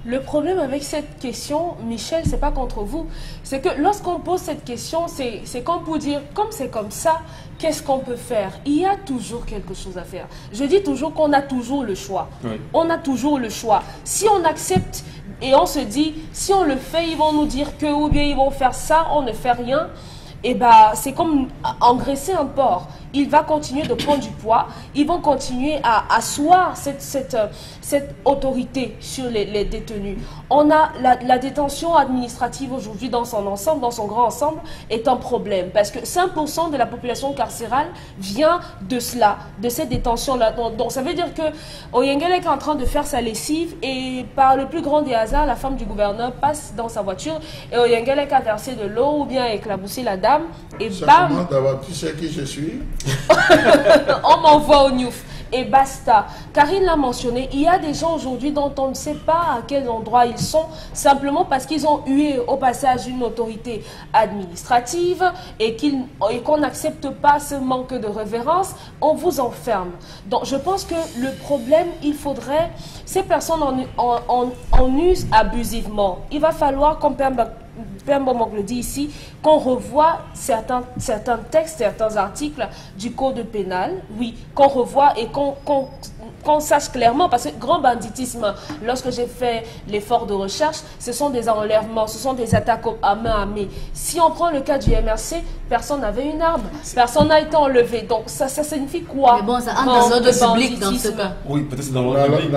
Le problème avec cette question, Michel, c'est pas contre vous. C'est que lorsqu'on pose cette question, c'est comme pour dire, comme c'est comme ça, qu'est-ce qu'on peut faire? Il y a toujours quelque chose à faire. Je dis toujours qu'on a toujours le choix. Oui. On a toujours le choix. Si on accepte et on se dit, si on le fait, ils vont nous dire que, ou bien ils vont faire ça, on ne fait rien, et ben c'est comme engraisser un porc. Il va continuer de prendre du poids, ils vont continuer à asseoir cette autorité sur les détenus. On a la détention administrative aujourd'hui dans son ensemble, dans son grand ensemble, est un problème. Parce que 5% de la population carcérale vient de cela, de cette détention-là. Donc ça veut dire que Oyengelek est en train de faire sa lessive et par le plus grand des hasards, la femme du gouverneur passe dans sa voiture et Oyengelek a versé de l'eau ou bien éclaboussé la dame et bam! D'abord, tu sais qui je suis? On m'envoie au Niouf et basta. Karine l'a mentionné, il y a des gens aujourd'hui dont on ne sait pas à quel endroit ils sont, simplement parce qu'ils ont eu au passage une autorité administrative et qu'on n'accepte pas ce manque de révérence, on vous enferme. Donc je pense que le problème, il faudrait, ces personnes en usent abusivement. Il va falloir qu'on le dit ici, qu'on revoie certains textes, certains articles du code pénal, oui, qu'on revoie et qu'on sache clairement, parce que grand banditisme, lorsque j'ai fait l'effort de recherche, ce sont des enlèvements, ce sont des attaques à main armée. Si on prend le cas du MRC, personne n'avait une arme, personne n'a été enlevé. Donc ça signifie quoi? Mais bon, ça entre dans l'ordre public dans ce cas. Oui, peut-être c'est dans l'ordre public.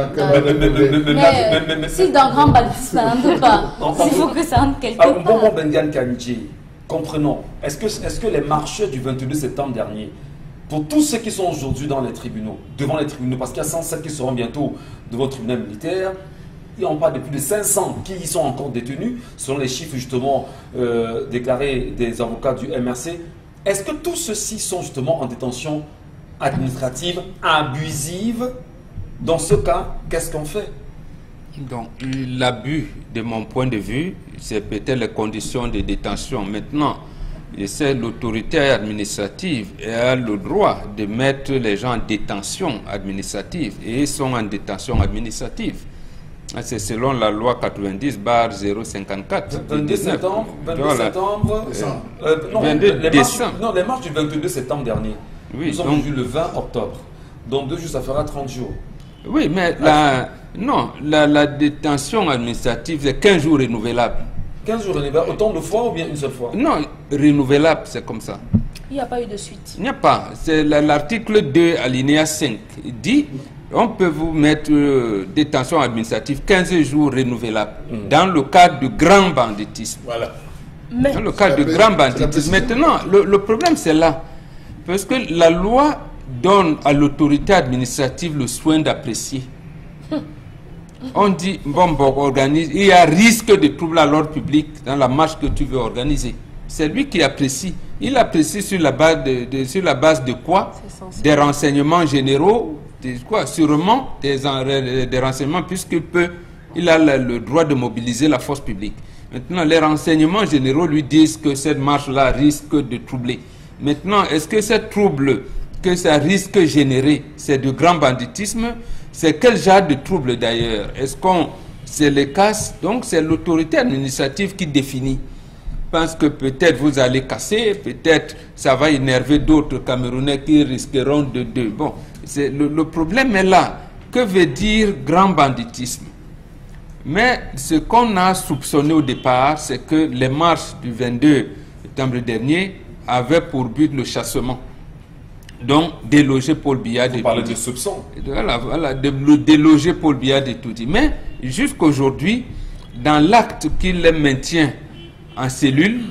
Mais si dans grand banditisme, ça n'entre pas. Il faut que ça entre quelque part. Bon, Bengan Kanji, comprenons, est-ce que les marcheurs du 22 septembre dernier, pour tous ceux qui sont aujourd'hui dans les tribunaux, devant les tribunaux, parce qu'il y a 107 qui seront bientôt devant le tribunal militaire, et on parle de plus de 500 qui y sont encore détenus, selon les chiffres justement déclarés des avocats du MRC. Est-ce que tous ceux-ci sont justement en détention administrative, abusive? Dans ce cas, qu'est-ce qu'on fait? Donc, l'abus, de mon point de vue, c'est peut-être les conditions de détention. Maintenant, c'est l'autorité administrative et a le droit de mettre les gens en détention administrative et ils sont en détention administrative. C'est selon la loi 90/054. 22 septembre, 22 décembre. Non, les marches du 22 septembre dernier. Oui, nous avons vu le 20 octobre. Donc 2 jours, ça fera 30 jours. Oui, mais la détention administrative, c'est 15 jours renouvelables. 15 jours renouvelables, autant de fois ou bien une seule fois? Non, renouvelable, c'est comme ça. Il n'y a pas eu de suite. Il n'y a pas. C'est l'article 2, alinéa 5. Il dit, on peut vous mettre détention administrative 15 jours renouvelables dans le cadre du grand banditisme. Voilà. Mais Dans le cadre du grand banditisme. Maintenant, le problème c'est là. Parce que la loi donne à l'autorité administrative le soin d'apprécier. On dit, bon, organise, il y a risque de trouble à l'ordre public dans la marche que tu veux organiser. C'est lui qui apprécie. Il apprécie sur la base de quoi? Des renseignements généraux, sûrement des renseignements, puisqu'il a le droit de mobiliser la force publique. Maintenant, les renseignements généraux lui disent que cette marche-là risque de troubler. Maintenant, est-ce que ce trouble que ça risque de générer, c'est du grand banditisme? C'est quel genre de trouble d'ailleurs? Est-ce qu'on c'est les casse? Donc c'est l'autorité administrative qui définit. Pense que peut-être vous allez casser, peut-être ça va énerver d'autres Camerounais qui risqueront de... Bon, le problème est là. Que veut dire grand banditisme? Mais ce qu'on a soupçonné au départ, c'est que les marches du 22 septembre dernier avaient pour but le chassement. Donc, déloger Paul Biya de Vous parlez de soupçons. Voilà, de déloger Paul Biya de Toudi. Mais jusqu'aujourd'hui, dans l'acte qui les maintient en cellule,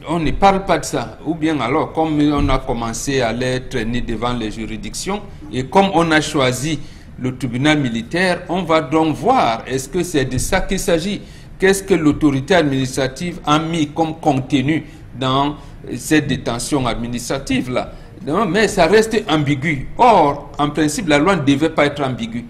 on ne parle pas de ça. Ou bien alors, comme on a commencé à les traîner devant les juridictions, et comme on a choisi le tribunal militaire, on va donc voir, est-ce que c'est de ça qu'il s'agit? Qu'est-ce que l'autorité administrative a mis comme contenu dans cette détention administrative-là? Non, mais ça reste ambigu. Or, en principe, la loi ne devait pas être ambiguë.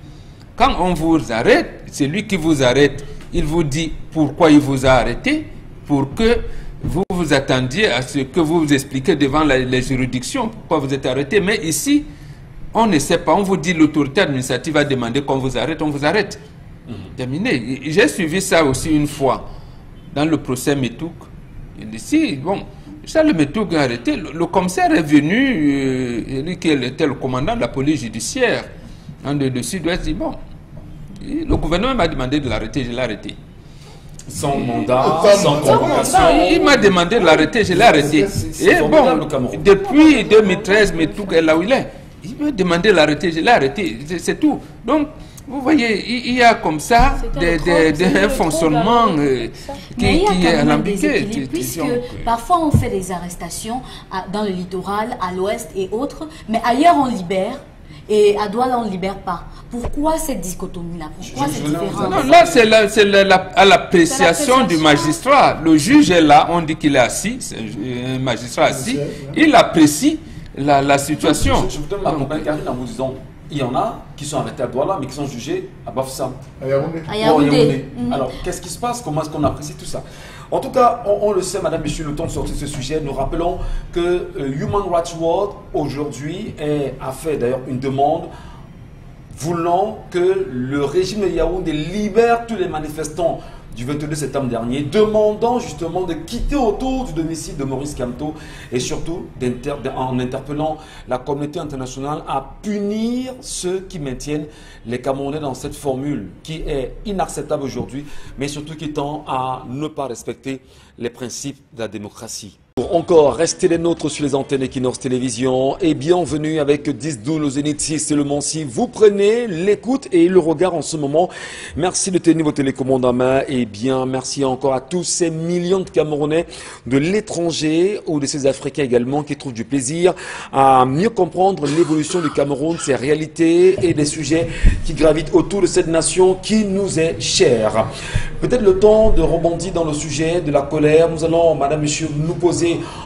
Quand on vous arrête, c'est lui qui vous arrête. Il vous dit pourquoi il vous a arrêté, pour que vous vous attendiez à ce que vous vous expliquez devant les juridictions, pourquoi vous êtes arrêté. Mais ici, on ne sait pas. On vous dit l'autorité administrative a demandé qu'on vous arrête, on vous arrête. Terminé. J'ai suivi ça aussi une fois dans le procès Metouk. Il dit, si, bon, Charles Metouk a arrêté. Le commissaire est venu, lui qui était le commandant de la police judiciaire de Sud-Ouest, dit, bon, le gouvernement m'a demandé de l'arrêter, je l'ai arrêté. Sans mandat, sans convocation. Il m'a demandé de l'arrêter, je l'ai arrêté. Et bon, depuis 2013, Metouk est là où il est. Il m'a demandé de l'arrêter, je l'ai arrêté. C'est tout. Donc, vous voyez, il y a comme ça un fonctionnement qui est alambiqué. Puisque parfois on fait des arrestations dans le littoral, à l'ouest et autres, mais ailleurs on libère et à Douala on ne libère pas. Pourquoi cette dichotomie-là? Pourquoi cette différence? Non, là c'est à l'appréciation du magistrat. Le juge est là, on dit qu'il est assis, c'est un magistrat assis, il apprécie la situation. Je vous donne la compagnie Karine en vous disant, il y en a qui sont arrêtés à Douala, mais qui sont jugés à Bafoussam. À Yaoundé. À Yaoundé. Alors, qu'est-ce qui se passe? Comment est-ce qu'on apprécie tout ça? En tout cas, on le sait, madame, monsieur, le temps de sortir ce sujet. Nous rappelons que Human Rights Watch, aujourd'hui, a fait d'ailleurs une demande voulant que le régime de Yaoundé libère tous les manifestants du 22 septembre dernier, demandant justement de quitter autour du domicile de Maurice Kamto et surtout en interpellant la communauté internationale à punir ceux qui maintiennent les Camerounais dans cette formule qui est inacceptable aujourd'hui, mais surtout qui tend à ne pas respecter les principes de la démocratie. Encore, restez les nôtres sur les antennes Equinox Télévision et bienvenue avec 10-12 au Zénith 6 et le Mont-Si. Vous prenez l'écoute et le regard en ce moment. Merci de tenir vos télécommandes en main et bien merci encore à tous ces millions de Camerounais de l'étranger ou de ces Africains également qui trouvent du plaisir à mieux comprendre l'évolution du Cameroun, ses réalités et des sujets qui gravitent autour de cette nation qui nous est chère. Peut-être le temps de rebondir dans le sujet de la colère. Nous allons, madame, monsieur, nous poser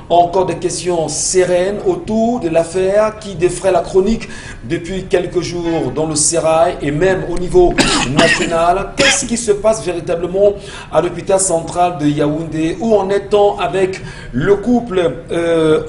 encore des questions sereines autour de l'affaire qui défraie la chronique depuis quelques jours dans le Sérail et même au niveau national. Qu'est-ce qui se passe véritablement à l'hôpital central de Yaoundé? Où en est-on avec le couple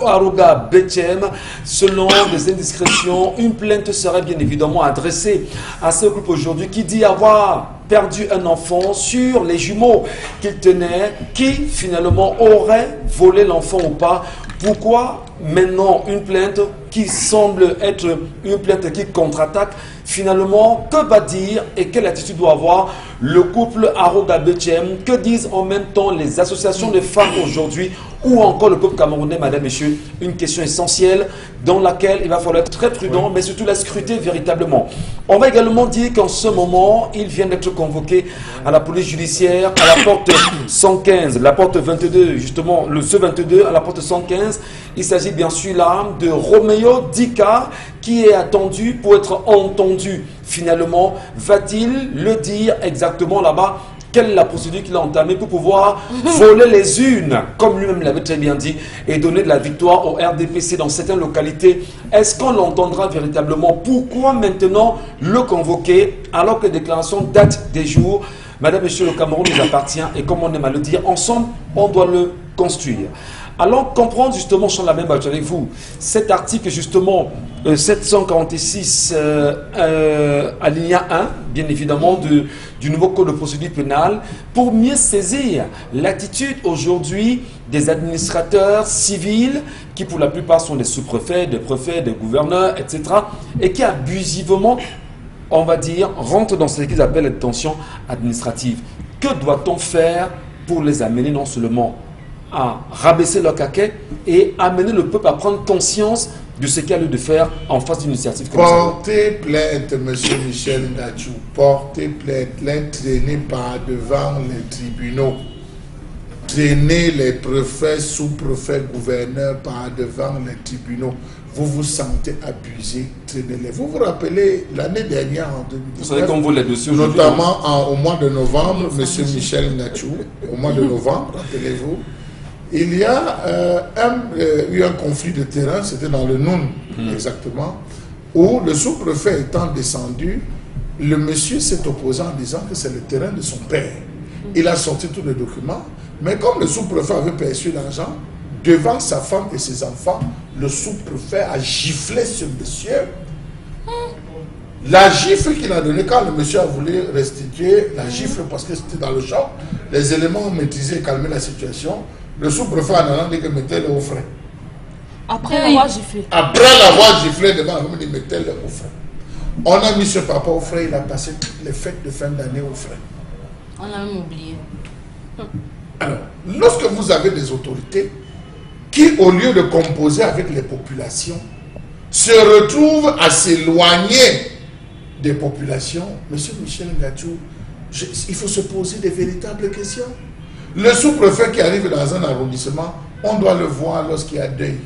Aroga Betchem? Selon des indiscrétions, une plainte serait bien évidemment adressée à ce couple aujourd'hui qui dit avoir perdu un enfant sur les jumeaux qu'il tenait, qui finalement aurait volé l'enfant ou pas. Pourquoi maintenant une plainte qui semble être une plainte qui contre-attaque? Finalement, que va dire et quelle attitude doit avoir le couple Aroga Betchem? Que disent en même temps les associations de femmes aujourd'hui ou encore le peuple camerounais, madame, messieurs? Une question essentielle dans laquelle il va falloir être très prudent, mais surtout la scruter véritablement. On va également dire qu'en ce moment, il vient d'être convoqué à la police judiciaire à la porte 115, la porte 22, justement, ce 22 à la porte 115. Il s'agit bien sûr là de Roméo Dika qui est attendu pour être entendu. Finalement, va-t-il le dire exactement là-bas? Quelle est la procédure qu'il a entamée pour pouvoir voler les urnes, comme lui-même l'avait très bien dit, et donner de la victoire au RDPC dans certaines localités? Est-ce qu'on l'entendra véritablement? Pourquoi maintenant le convoquer alors que les déclarations datent des jours? Madame, monsieur, le Cameroun nous appartient et comme on aime à le dire, ensemble, on doit le construire. Allons comprendre justement, je suis la même avec vous, cet article justement 746 alinéa 1, bien évidemment, du nouveau code de procédure pénale, pour mieux saisir l'attitude aujourd'hui des administrateurs civils, qui pour la plupart sont des sous-préfets, des préfets, des gouverneurs, etc., et qui abusivement, on va dire, rentrent dans ce qu'ils appellent la détention administrative. Que doit-on faire pour les amener non seulement à rabaisser leur caquet et amener le peuple à prendre conscience de ce qu'il y a lieu de faire en face d'une initiative comme ça? Portez plainte, monsieur Michel Ngachou. Portez plainte. Traînez par devant les tribunaux. Traînez les préfets, sous-préfets, gouverneurs par devant les tribunaux. Vous vous sentez abusé, traînez-les. Vous vous rappelez l'année dernière, en 2019, vous savez comme vous les dossiers notamment au mois de novembre, monsieur Michel Ngachou, au mois de novembre, rappelez-vous, il y a eu un conflit de terrain, c'était dans le Noun, exactement, où le sous-préfet étant descendu, le monsieur s'est opposé en disant que c'est le terrain de son père. Il a sorti tous les documents, mais comme le sous-préfet avait perçu l'argent, devant sa femme et ses enfants, le sous-préfet a giflé ce monsieur. La gifle qu'il a donnée, quand le monsieur a voulu restituer la gifle parce que c'était dans le choc, les éléments ont maîtrisé et calmé la situation. Le sous-préfet en allant dit que mettez-le au frais. Après l'avoir giflé. Après l'avoir giflé devant, on dit mettez-le au frais. On a mis ce papa au frais, il a passé toutes les fêtes de fin d'année au frais. On a même oublié. Alors, lorsque vous avez des autorités qui, au lieu de composer avec les populations, se retrouvent à s'éloigner des populations, monsieur Michel Ngachou, il faut se poser des véritables questions. Le sous-préfet qui arrive dans un arrondissement, on doit le voir lorsqu'il y a deuil.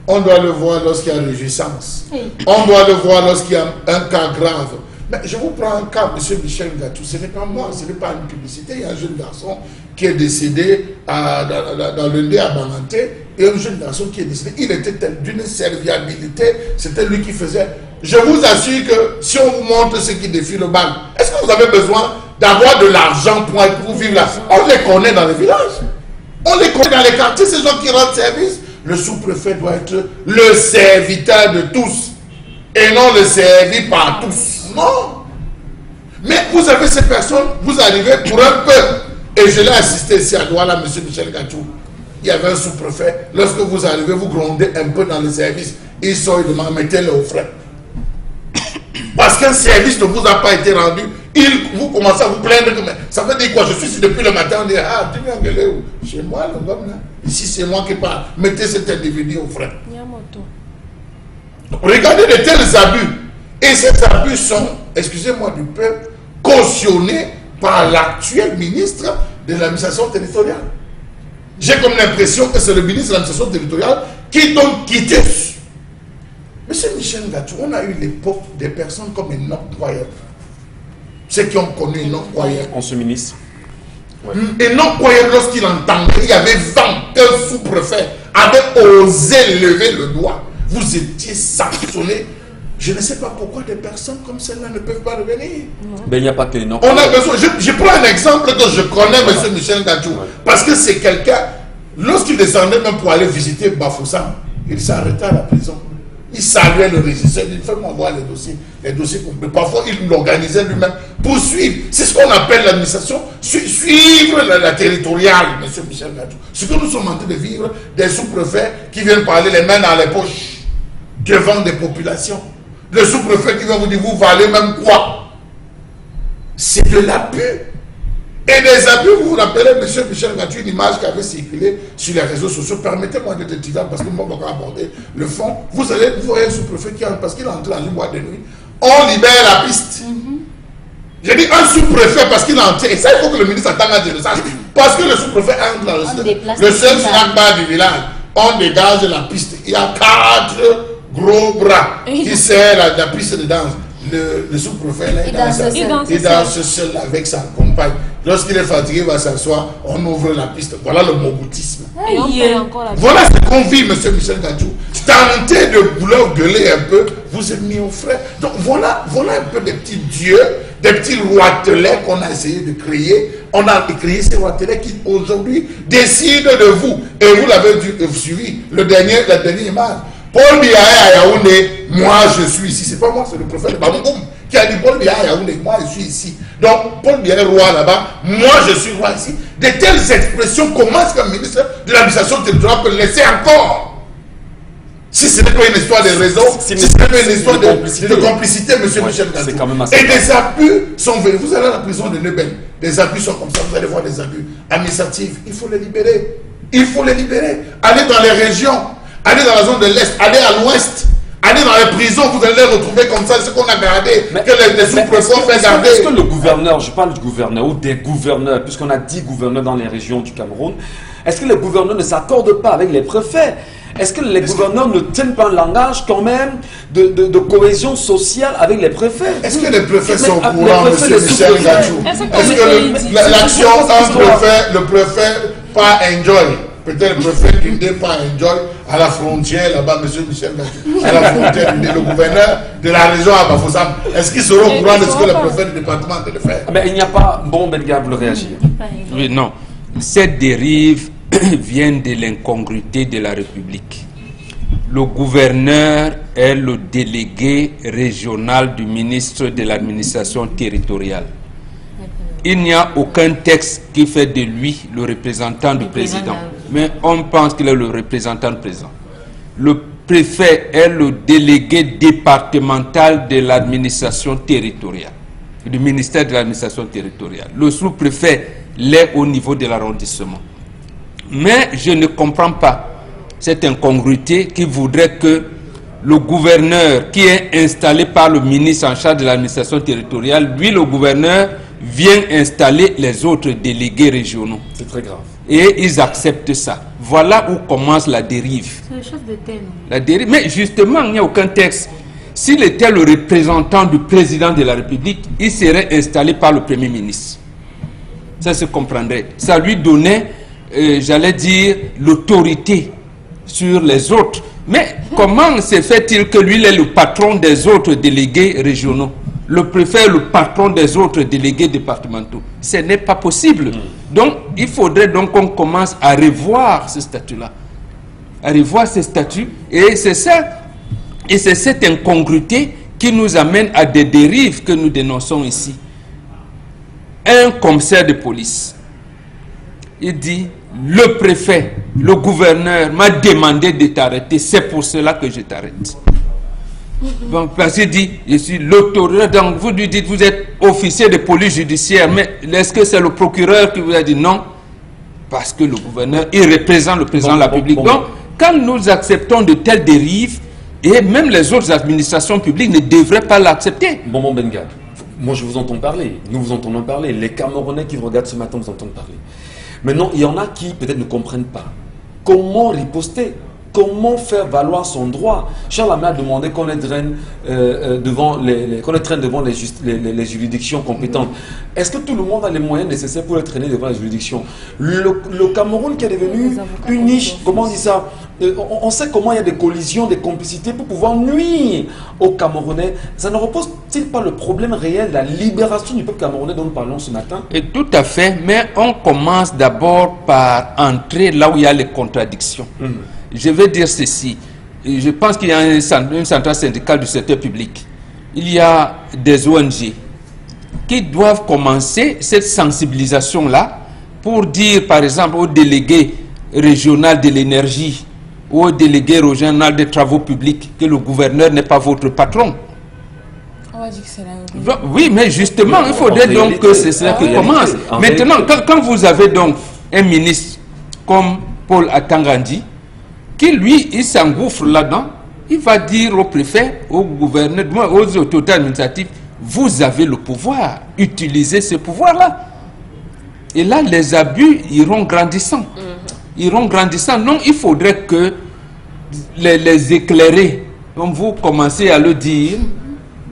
On doit le voir lorsqu'il y a réjouissance. On doit le voir lorsqu'il y a un cas grave. Mais je vous prends un cas, monsieur Michel Ngachou, ce n'est pas moi, ce n'est pas une publicité. Il y a un jeune garçon qui est décédé dans le nez à Banganté, et un jeune garçon qui est décédé. Il était d'une serviabilité, c'était lui qui faisait. Je vous assure que si on vous montre ce qui défie le bal, est-ce que vous avez besoin d'avoir de l'argent pour vivre là? On les connaît dans les villages, on les connaît dans les quartiers, ces gens qui rendent service. Le sous-préfet doit être le serviteur de tous et non le servi par tous. Non. Mais vous avez ces personnes, vous arrivez pour un peu. Et je l'ai assisté ici à Douala, M. Michel Ngachou. Il y avait un sous-préfet. Lorsque vous arrivez, vous grondez un peu dans le service. Il sort, il demande, mettez-le au frais. Parce qu'un service ne vous a pas été rendu. Vous commencez à vous plaindre. Ça veut dire quoi? Je suis ici depuis le matin. On dit, ah, tu viens gueuler où? Chez moi, le gomme là. Ici, c'est moi qui parle. Mettez cet individu au frais. Regardez de tels abus. Et ces abus sont, excusez-moi du peuple, cautionnés par l'actuel ministre de l'administration territoriale. J'ai comme l'impression que c'est le ministre de l'administration territoriale qui donne quitus. Monsieur Michel Ngachou, on a eu l'époque des personnes comme un non-croyant. Ceux qui ont connu un non-croyant. En ce ministre. Ouais. Un non-croyant, lorsqu'il entendait, il y avait 20 qu'un sous-préfet avait osé lever le doigt. Vous étiez sanctionné. Je ne sais pas pourquoi des personnes comme celle-là ne peuvent pas revenir. Ben, il n'y a pas que les non. On a besoin. Je prends un exemple que je connais, M. Michel Ngachou. Parce que c'est quelqu'un, lorsqu'il descendait même pour aller visiter Bafoussam, il s'arrêtait à la prison. Il saluait le régisseur, il dit fais-moi voir les dossiers complets. Parfois, il l'organisait lui-même pour suivre. C'est ce qu'on appelle l'administration, suivre la territoriale, M. Michel Ngachou. Ce que nous sommes en train de vivre, des sous-préfets qui viennent parler les mains dans les poches devant des populations. Le sous-préfet qui va vous dire vous valez même quoi? C'est de l'abus. Et des abus, vous vous rappelez, M. Michel Ngachou, une image qui avait circulé sur les réseaux sociaux. Permettez-moi de te dire, parce que moi, on va aborder le fond. Vous voyez un sous-préfet qui entre, parce qu'il est entré dans une boîte de nuit. On libère la piste. J'ai dit un sous-préfet parce qu'il est entré. Et ça, il faut que le ministre attende à dire le sache. Parce que le sous-préfet entre dans le seul snack bar du village. On dégage la piste. Il y a 4 gros bras qui serrent la piste de danse. Le sous-préfet, là, il danse seul avec sa compagne. Lorsqu'il est fatigué, il va s'asseoir, on ouvre la piste. Voilà le moboutisme. Voilà ce qu'on vit, M. Michel Ngachou. Tentez de vouloir gueuler un peu, vous êtes mis au frais. Donc voilà un peu des petits dieux, des petits roitelets qu'on a essayé de créer. On a créé ces roitelets qui aujourd'hui décident de vous. Et vous l'avez suivi, la dernière image. Paul Biya à Yaoundé, moi je suis ici. C'est pas moi, c'est le prophète Bamoum qui a dit Paul Biya à Yaoundé, moi je suis ici. Donc Paul Biya est roi là-bas, moi je suis roi ici. De telles expressions, comment est-ce qu'un ministre de l'administration territoriale peut laisser encore? Si ce n'est pas une histoire de réseau, si ce n'est pas une histoire de complicité, M. Michel Ngachou. Et des abus sont venus. Vous allez à la prison de Neuben, des abus sont comme ça, vous allez voir des abus administratifs. Il faut les libérer. Il faut les libérer. Allez dans les régions. Allez dans la zone de l'Est, allez à l'Ouest, allez dans les prisons, vous allez les retrouver comme ça, ce qu'on a gardé, que les sous-préfets ont fait garder. Est-ce que le gouverneur, je parle du gouverneur ou des gouverneurs, puisqu'on a 10 gouverneurs dans les régions du Cameroun, est-ce que les gouverneurs ne s'accordent pas avec les préfets? Est-ce que les gouverneurs ne tiennent pas un langage quand même de cohésion sociale avec les préfets? Est-ce que les préfets sont au courant, M. Michel Ngachou? Est-ce que l'action le préfet pas enjoy? Peut-être le préfet du dé pas enjoy à la frontière là-bas, M. Michel Ngachou, à la frontière du dé, le gouverneur de la région à Bafoussam. Est-ce qu'ils seront au courant de ce que le préfet du département de faire? Mais il n'y a pas... Bon, Benga, vous le réagir. Oui, non. Cette dérive vient de l'incongruité de la République. Le gouverneur est le délégué régional du ministre de l'administration territoriale. Il n'y a aucun texte qui fait de lui le représentant du président. Mais on pense qu'il est le représentant du président. Le préfet est le délégué départemental de l'administration territoriale, du ministère de l'administration territoriale. Le sous-préfet l'est au niveau de l'arrondissement. Mais je ne comprends pas cette incongruité qui voudrait que le gouverneur qui est installé par le ministre en charge de l'administration territoriale, lui le gouverneur, vient installer les autres délégués régionaux. C'est très grave. Et ils acceptent ça. Voilà où commence la dérive. C'est le chef de thème. La dérive. Mais justement, il n'y a aucun texte. S'il était le représentant du président de la République, il serait installé par le Premier ministre. Ça se comprendrait. Ça lui donnait, j'allais dire, l'autorité sur les autres. Mais comment se fait-il que lui, il est le patron des autres délégués régionaux? Le préfet est le patron des autres délégués départementaux. Ce n'est pas possible. Donc, il faudrait donc qu'on commence à revoir ce statut-là. À revoir ce statut. Et c'est ça. Et c'est cette incongruité qui nous amène à des dérives que nous dénonçons ici. Un commissaire de police, il dit, le préfet, le gouverneur m'a demandé de t'arrêter. C'est pour cela que je t'arrête. Bon, parce qu'il dit, je suis l'autorité. Donc vous lui dites, vous êtes officier de police judiciaire, mais est-ce que c'est le procureur qui vous a dit non? parce que le gouverneur, il représente le président de la République. Donc, quand nous acceptons de telles dérives, et même les autres administrations publiques ne devraient pas l'accepter. Bon, Benga, moi je vous entends parler, nous vous entendons parler, les Camerounais qui vous regardent ce matin vous entendent parler. Maintenant, il y en a qui peut-être ne comprennent pas. Comment riposter? Comment faire valoir son droit? Charles Lamé a demandé qu'on les traîne devant les juridictions compétentes. Est-ce que tout le monde a les moyens nécessaires pour les traîner devant les juridictions? Le Cameroun qui est devenu une niche, comment on dit ça? On sait comment il y a des collisions, des complicités pour pouvoir nuire aux Camerounais. Ça ne repose-t-il pas le problème réel de la libération du peuple camerounais dont nous parlons ce matin? Et tout à fait, mais on commence d'abord par entrer là où il y a les contradictions. Je vais dire ceci. Je pense qu'il y a une centrale syndicale du secteur public. Il y a des ONG qui doivent commencer cette sensibilisation-là pour dire, par exemple, aux délégués régionaux de l'énergie ou aux délégués régionaux des travaux publics que le gouverneur n'est pas votre patron. On va dire que c'est la... Oui, mais justement, il faudrait donc que c'est ça qui commence. Maintenant, quand vous avez donc un ministre comme Paul Atangandi, qui lui, il s'engouffre là-dedans, il va dire au préfet, au gouverneur, aux autorités administratives, vous avez le pouvoir, utilisez ce pouvoir-là. Et là, les abus iront grandissant. Iront grandissant. Non, il faudrait que les éclairer, comme vous commencez à le dire,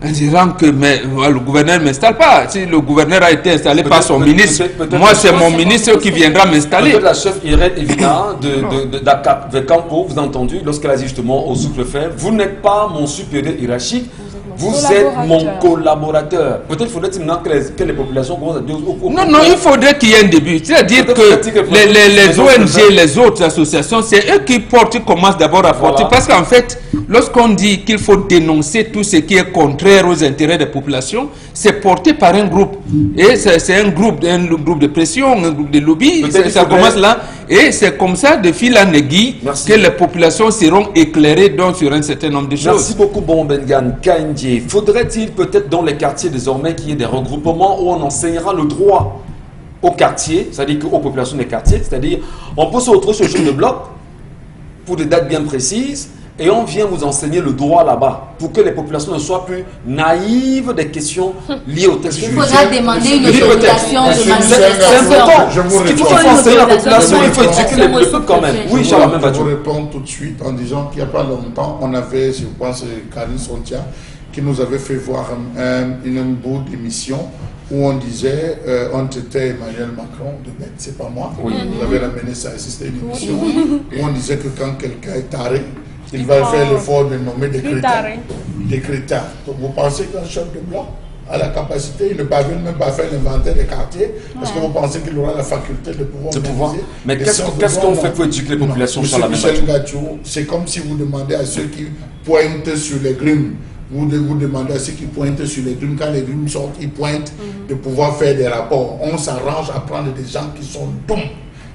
en disant que le gouverneur ne m'installe pas. Si le gouverneur a été installé par son ministre, moi c'est mon ministre qui viendra m'installer. La chef Irène Evina de Campo, vous avez entendu, lorsqu'elle a dit justement au sous-préfet, vous n'êtes pas mon supérieur hiérarchique, vous êtes mon collaborateur. Peut-être faudrait-il maintenant que les populations commencent à dire... Non, il faudrait qu'il y ait un début. C'est-à-dire que les ONG, les autres associations, c'est eux qui portent, qui commencent d'abord à porter. Parce qu'en fait, lorsqu'on dit qu'il faut dénoncer tout ce qui est contraire aux intérêts des populations, c'est porté par un groupe. Et c'est un groupe de pression, un groupe de lobby. Ça commence là. Et c'est comme ça, de fil en aiguille, que les populations seront éclairées donc, sur un certain nombre de choses. Merci beaucoup, Bon Bengan. Kandji, faudrait-il peut-être dans les quartiers désormais qu'il y ait des regroupements où on enseignera le droit aux quartiers, c'est-à-dire aux populations des quartiers, c'est-à-dire on peut se retrouver sur le jour de bloc pour des dates bien précises, et on vient vous enseigner le droit là-bas pour que les populations ne soient plus naïves des questions liées au texte judiciaire. Il faudra demander une autorisation de manifestation. C'est important. Il faut enseigner la population, il faut éduquer le peuple quand même. Oui, Charles, je vous réponds tout de suite en disant qu'il n'y a pas longtemps, on avait, je pense, Karine Sontia, qui nous avait fait voir une bout d'émission où on disait, on traitait Emmanuel Macron de bête, c'est pas moi. Oui. Vous avez ramené ça ici, c'était une émission où on disait que quand quelqu'un est taré, il va faire l'effort de nommer des crétins. Des crétins. Donc vous pensez qu'un chef de bloc a la capacité, il ne parvient même pas à faire l'inventaire des quartiers, parce que vous pensez qu'il aura la faculté de pouvoir... Mais qu'est-ce qu'on fait pour éduquer les populations? Monsieur Michel Gachou, c'est comme si vous demandez à ceux qui pointent sur les grumes, vous demandez à ceux qui pointent sur les grumes, quand les grumes sortent, ils pointent, de pouvoir faire des rapports. On s'arrange à prendre des gens qui sont dons,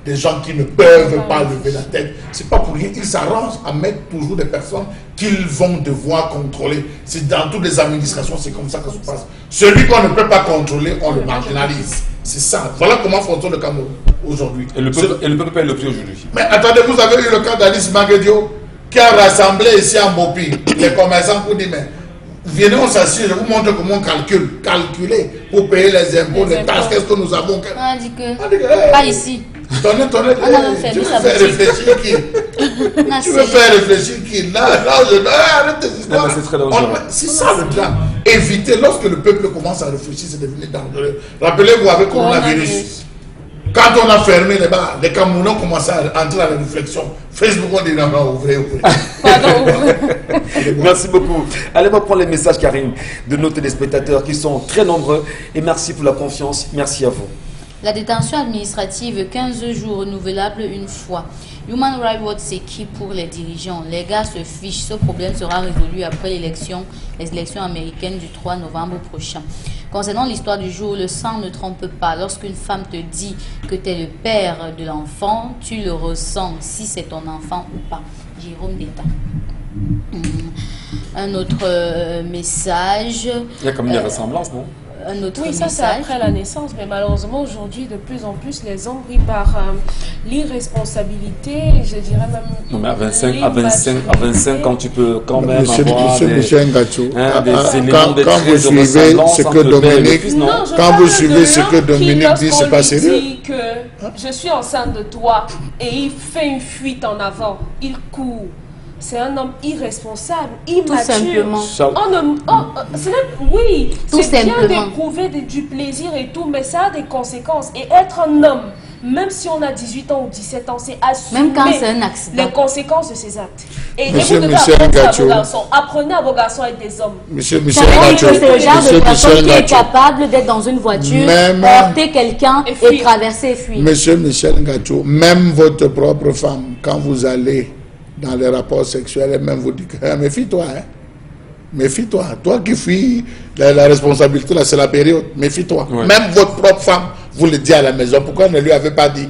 des gens qui ne peuvent pas lever la tête. C'est pas pour rien. Ils s'arrangent à mettre toujours des personnes qu'ils vont devoir contrôler. C'est dans toutes les administrations, c'est comme ça que ça se passe. Celui qu'on ne peut pas contrôler, on le marginalise. C'est ça. Voilà comment fonctionne le Cameroun aujourd'hui. Et le peuple paye le prix aujourd'hui. Mais attendez, vous avez eu le cas d'Alice Maguedio qui a rassemblé ici en Bopi les commerçants pour dire, mais venez, on s'assure, je vous montre comment on calculer pour payer les impôts, les taxes, qu'est-ce que nous avons. On dit que pas ici. Tu veux faire réfléchir qui? Tu veux faire réfléchir qui? Là, arrête tes histoires. C'est ça le drame. Éviter, lorsque le peuple commence à réfléchir, c'est devenu dangereux. Rappelez-vous avec le coronavirus. Quand on a fermé les bars, les Camerounais ont commencé à entrer dans la réflexion. Facebook, on dit non, ouvrez. Merci beaucoup. Allez, on va prendre les messages, Karine, de nos téléspectateurs qui sont très nombreux. Et merci pour la confiance. Merci à vous. La détention administrative, 15 jours renouvelable une fois. Human Rights Watch s'équipe pour les dirigeants. Les gars se fichent. Ce problème sera résolu après les élections américaines du 3 novembre prochain. Concernant l'histoire du jour, le sang ne trompe pas. Lorsqu'une femme te dit que tu es le père de l'enfant, tu le ressens si c'est ton enfant ou pas. Jérôme Détat. Un autre message. Il y a comme une ressemblance, non? un autre Oui, ça c'est message. après la naissance, mais malheureusement aujourd'hui, de plus en plus, les hommes pris par l'irresponsabilité, je dirais même. Non, mais à 25 ans, tu peux quand même avoir Monsieur Michel Ngachou, des éléments de quand vous suivez ce que Dominique, Je quand parle vous de suivez ce que l'homme Dominique qui, dit, c'est lorsqu'on pas lui sérieux. dit que je suis enceinte de toi et il fait une fuite en avant, il court. C'est un homme irresponsable, immature. simplement. Oui, Tout c'est bien simplement. d'éprouver du plaisir et tout, mais ça a des conséquences. Et être un homme, même si on a 18 ans ou 17 ans, c'est assumer Même quand c'est un accident. les conséquences de ses actes. Et Monsieur vous devez Michel apprendre ça à Ngachou. vos garçons. Apprenez à vos garçons à être des hommes. Monsieur Ça Michel veut dire Ngachou, que c'est le genre de Monsieur personne Michel qui est Ngachou, capable d'être dans une voiture, Même- heurter quelqu'un Et et fuir. traverser et fuir. Monsieur Michel Ngachou, même votre propre femme, quand vous allez dans les rapports sexuels, elle même vous dit que méfie-toi, hein. Méfie-toi. Toi qui fuis la responsabilité, là, c'est la période. Méfie-toi. Ouais. Même votre propre femme vous le dit à la maison. Pourquoi ne lui avez pas dit?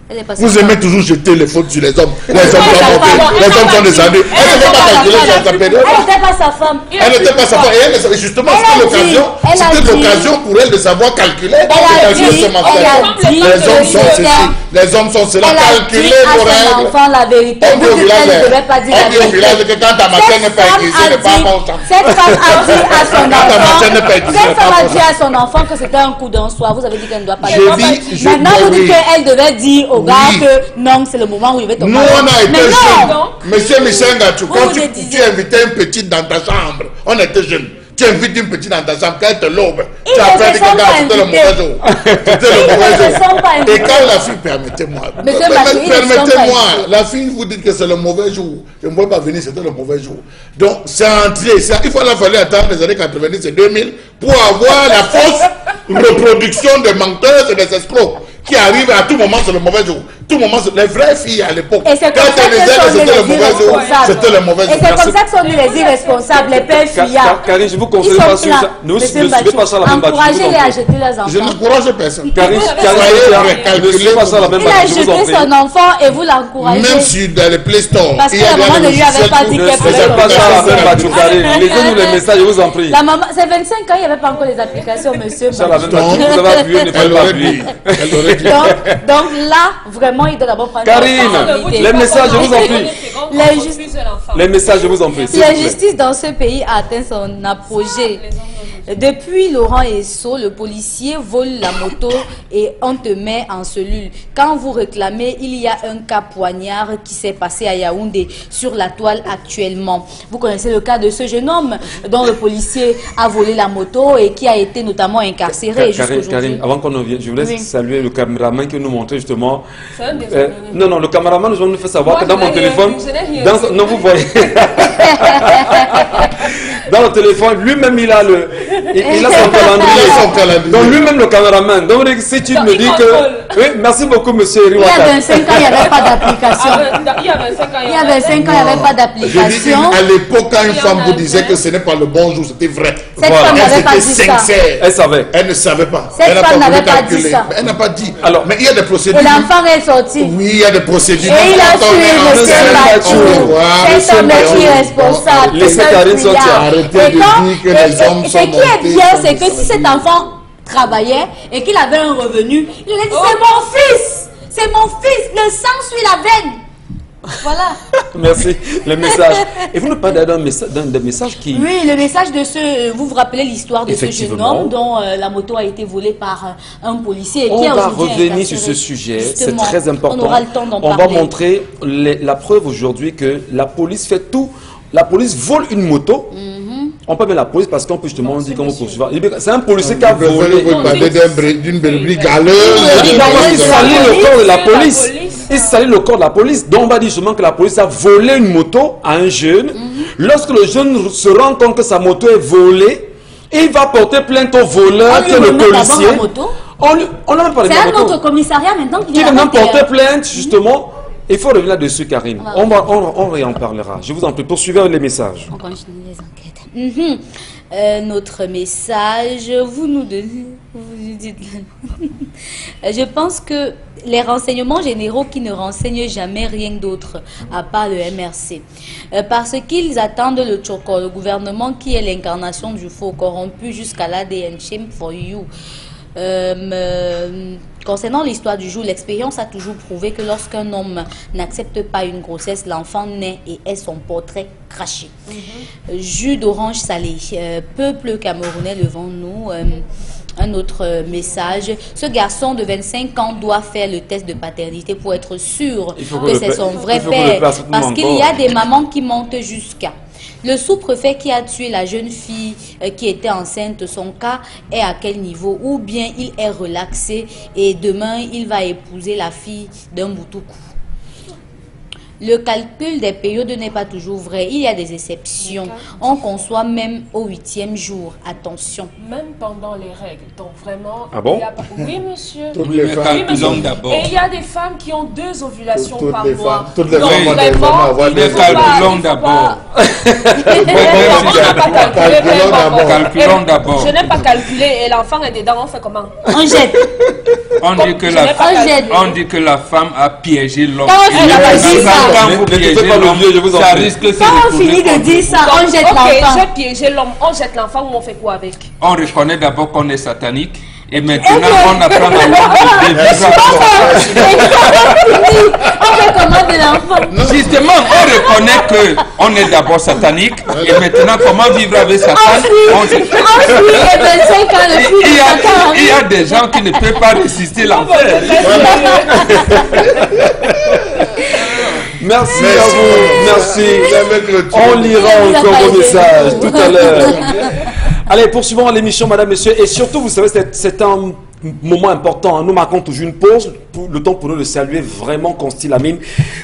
Elle est passée Vous par- aimez toujours jeter les fautes sur les hommes. Les hommes Elle sont mauvais. pas- Les hommes sont des amis. Elle ne veut pas calculer sur sa période. Elle n'était pas sa femme. Elle n'était pas sa femme. Et justement, Elle a c'était dit- c'était l'occasion pour elle de savoir calculer. Elle a calculer dit- ce matin. elle a dit Les hommes que sont ceci. c'était- Les hommes sont cela. Elle a dit Calculez à vos son règles. enfant la vérité. On dit au Vous dites qu'elle ne devait village, pas dire la on dit au village vérité. que quand ta matière n'est pas aiguisée, n'est pas bon sang. Cette femme a dit à son Quand ta matière n'est pas enfant, aiguisée, cette n'est pas femme a bon dit à son enfant que c'était un coup d'un soir. Vous avez dit qu'elle ne doit pas J'ai dire. dit, Maintenant, vous dites oui. qu'elle devait dire au gars Oui. que non, c'est le moment où il va tomber. Nous, on a été Mais jeunes. non. Monsieur Michel Ngachou, Vous quand vous tu dédisez. invitais une petite dans ta chambre, on était jeunes. Tu invites une petite dans ta chambre, quand elle te l'aube, Ils tu ne appelles se que sont gars, pas c'était le invités. mauvais jour. C'était le Ils ne mauvais se jour. sont pas Et invités. quand la fille, permettez-moi, Monsieur Mathieu, ils ne sont pas permettez-moi, invités. la fille vous dit que c'est le mauvais jour. Je ne pouvais pas venir, c'était le mauvais jour. Donc, c'est entré. Il fallu attendre les années 90 et 2000 pour avoir la fausse reproduction des menteuses et des escrocs qui arrivent à tout moment, c'est le mauvais jour. Tout moment, les vraies filles à l'époque, Et c'est quand comme ça elles que disaient que sont nés c'était le les mauvais jour, irresponsables. c'était le mauvais Et jour. c'est comme ça que sont nés les irresponsables, les pères fuyards. Karine, je vous Ils conseille sont pas sur pleins. ça. Ne Monsieur suivez Bachou, pas ça la même bâtue. encouragez-les à jeter leurs Je enfants. n'encourage personne. Karine, Soyez ne calculés suivez pas ça la même Il a bâtue, je vous en jeté prie. son enfant et vous l'encouragez. Même si dans les Play Store, Parce que il y a la maman des ne lui avait logiciels pas pour- dit Ne qu'elle suivez pouvait pas ça la tomber. même bâtue, Karine. Lisez-nous les messages, je vous en prie. La maman, c'est 25 ans, il n'y avait pas encore les applications, monsieur. Ça la même Bachou. bâtue, vous avez appuyé, ne Elle fallait pas aurait dit. appuyer. Elle aurait dit. Donc là, vraiment, il doit d'abord prendre Karine, sa responsabilité. les messages, je vous en prie. Les messages, je vous en prie. s'il La vous plaît. justice dans ce pays a atteint son apogée. Depuis Laurent Esso, le policier vole la moto et on te met en cellule. Quand vous réclamez, il y a un cas poignard qui s'est passé à Yaoundé sur la toile actuellement. Vous connaissez le cas de ce jeune homme dont le policier a volé la moto et qui a été notamment incarcéré jusqu'aujourd'hui. Karine, avant qu'on en vienne, je voulais Oui. saluer le caméraman qui nous montrait justement. C'est un des anonymes. Non, le caméraman nous fait savoir Moi, que dans je mon n'ai téléphone. rien vu, je n'ai rien vu. Non, vous voyez. Dans le téléphone, lui-même, il a son Il a son calendrier. calendrier. Donc, lui-même, le caméraman. Donc, si tu me dis que. Oui, merci beaucoup, monsieur Il y a Riwaka. 25 ans, il n'y avait pas d'application. Il y a 25 ans. Il y a 25 ans, il n'y avait pas Je dis, d'application. à l'époque, quand une Il y en femme a vous disait plein. que ce n'est pas le bon jour, c'était vrai. Cette femme n'avait pas Elle dit était ça. sincère. Elle savait. Elle ne savait pas. Cette Elle n'a femme pas n'avait voulu pas dit calculer. ça. Mais elle n'a pas dit. Alors, mais il y a des procédures. Et l'enfant est sorti. Oui, il y a des procédures. Et il a Quand on tué est monsieur enceinte, Bachou. on le voit. Cet homme est irresponsable. Laissez c'est un Karine sortir. fuyard. Arrêtez Et de quand- dire que et- les et- hommes et sont ce qui est montés bien, comme c'est que des si cet sardines. enfant travaillait et qu'il avait un revenu, il aurait dit c'est mon fils. C'est mon fils. Le sang suit la veine. Voilà. Merci. Le message. Et vous nous parlez d'un des messages qui. Oui, le message de ce... Vous vous rappelez l'histoire de ce jeune Effectivement. homme dont la moto a été volée par un policier et On qui a va aujourd'hui revenir sur ce incarcéré. sujet, c'est Justement, très important. On aura le temps d'en On parler. va montrer la preuve aujourd'hui que la police fait tout. La police vole une moto. On peut mettre la police parce qu'on peut justement dire qu'on vous poursuivre. C'est un policier qui a Vous volé. préférez vous parler d'une brebis galeuse. Il galeuse. salit le corps de la La police. police. Il salit le corps de la police. Donc on va dire justement que la police a volé une moto à un jeune. Lorsque le jeune se rend compte que sa moto est volée, il va porter plainte au voleur On lui qui est le remet d'abord policier. la moto. On n'a même parlé de C'est la un moto. autre commissariat maintenant qui Qui vient va même d'arrêter, porter plainte, justement. Il faut revenir là-dessus, Karine. On en parlera. Je vous en prie, poursuivez les messages. On continue les enquêtes. Un autre message, vous nous dites... Je pense que les renseignements généraux qui ne renseignent jamais rien d'autre à part le MRC. Parce qu'ils attendent le Tchoko, le gouvernement qui est l'incarnation du faux corrompu jusqu'à l'ADN. Shame for you. Concernant l'histoire du jour, l'expérience a toujours prouvé que lorsqu'un homme n'accepte pas une grossesse, l'enfant naît et est son portrait craché. Jus d'orange salé. Peuple camerounais devant nous. Un autre message. Ce garçon de 25 ans doit faire le test de paternité pour être sûr que c'est son vrai père. Parce qu'il y a des mamans qui montent jusqu'à... Le sous-préfet qui a tué la jeune fille qui était enceinte, son cas est à quel niveau? Ou bien il est relaxé et demain il va épouser la fille d'un boutoukou. Le calcul des périodes n'est pas toujours vrai. Il y a des exceptions. On conçoit même au 8e jour. Attention. Même pendant les règles. Donc vraiment... Ah bon? Oui, monsieur. Toutes les femmes. Calculons d'abord. Et il y a des femmes qui ont 2 ovulations par mois. Toutes les Donc femmes ont vraiment avoir des calculons d'abord. Calculons d'abord. Je n'ai pas calculé et l'enfant est dedans. On fait comment? On jette. On dit que la femme a piégé l'homme. Quand vous piégez l'homme, ça risque de se Quand on finit de dire ça, on jette l'enfant. J'ai piégé l'homme, on jette l'enfant ou on fait quoi avec? On reconnaît d'abord qu'on est satanique. Et maintenant, on apprend à vivre. On fait comment de l'enfant? Justement, on reconnaît qu'on est d'abord satanique. Et maintenant, comment vivre avec Satan? Il y a des gens qui ne peuvent pas résister l'enfer. Merci à vous, merci. On lira encore vos messages tout à l'heure. Allez, poursuivons l'émission, madame, monsieur. Et surtout, vous savez, c'est un moment important. Nous marquons toujours une pause, le temps pour nous de saluer vraiment Consti Lamine,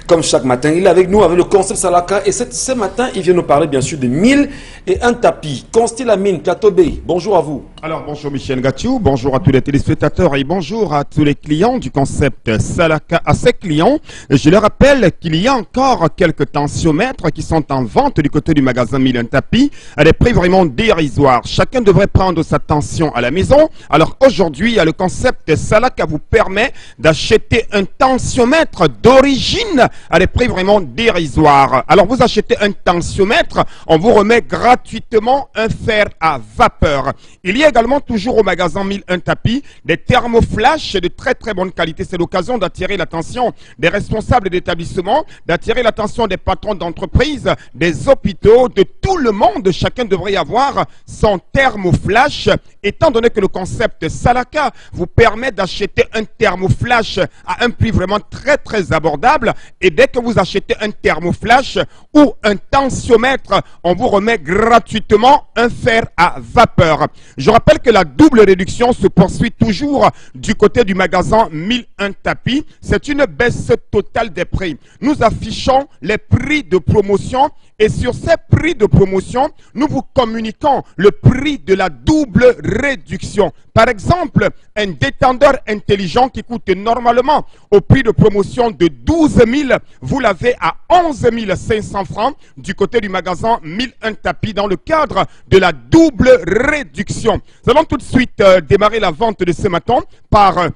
comme chaque matin. Il est avec nous avec le concept Salaka. Et ce matin, il vient nous parler bien sûr de 1001 tapis. Consti Lamine, Plateau B, bonjour à vous. Alors bonjour Michel Gathiou, bonjour à tous les téléspectateurs et bonjour à tous les clients du concept Salaka. À ces clients, je leur rappelle qu'il y a encore quelques tensiomètres qui sont en vente du côté du magasin 1001 tapis à des prix vraiment dérisoires. Chacun devrait prendre sa tension à la maison. Alors aujourd'hui, le concept Salaka vous permet d'acheter un tensiomètre d'origine à des prix vraiment dérisoires. Alors vous achetez un tensiomètre, on vous remet gratuitement un fer à vapeur. Il y a également toujours au magasin 1001 tapis des thermoflash de très très bonne qualité. C'est l'occasion d'attirer l'attention des responsables d'établissements, d'attirer l'attention des patrons d'entreprises, des hôpitaux, de tout le monde. Chacun devrait avoir son thermoflash, étant donné que le concept Salaka vous permet d'acheter un thermoflash à un prix vraiment très très abordable. Et dès que vous achetez un thermoflash ou un tensiomètre, on vous remet gratuitement un fer à vapeur. Je rappelle que la double réduction se poursuit toujours du côté du magasin 1001 tapis. C'est une baisse totale des prix. Nous affichons les prix de promotion et sur ces prix de promotion, nous vous communiquons le prix de la double réduction. Par exemple, un détendeur intelligent qui coûte normalement au prix de promotion de 12 000, vous l'avez à 11 500 francs du côté du magasin 1001 tapis dans le cadre de la double réduction. Nous allons tout de suite démarrer la vente de ce matin par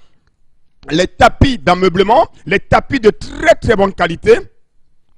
les tapis d'ameublement, les tapis de très très bonne qualité.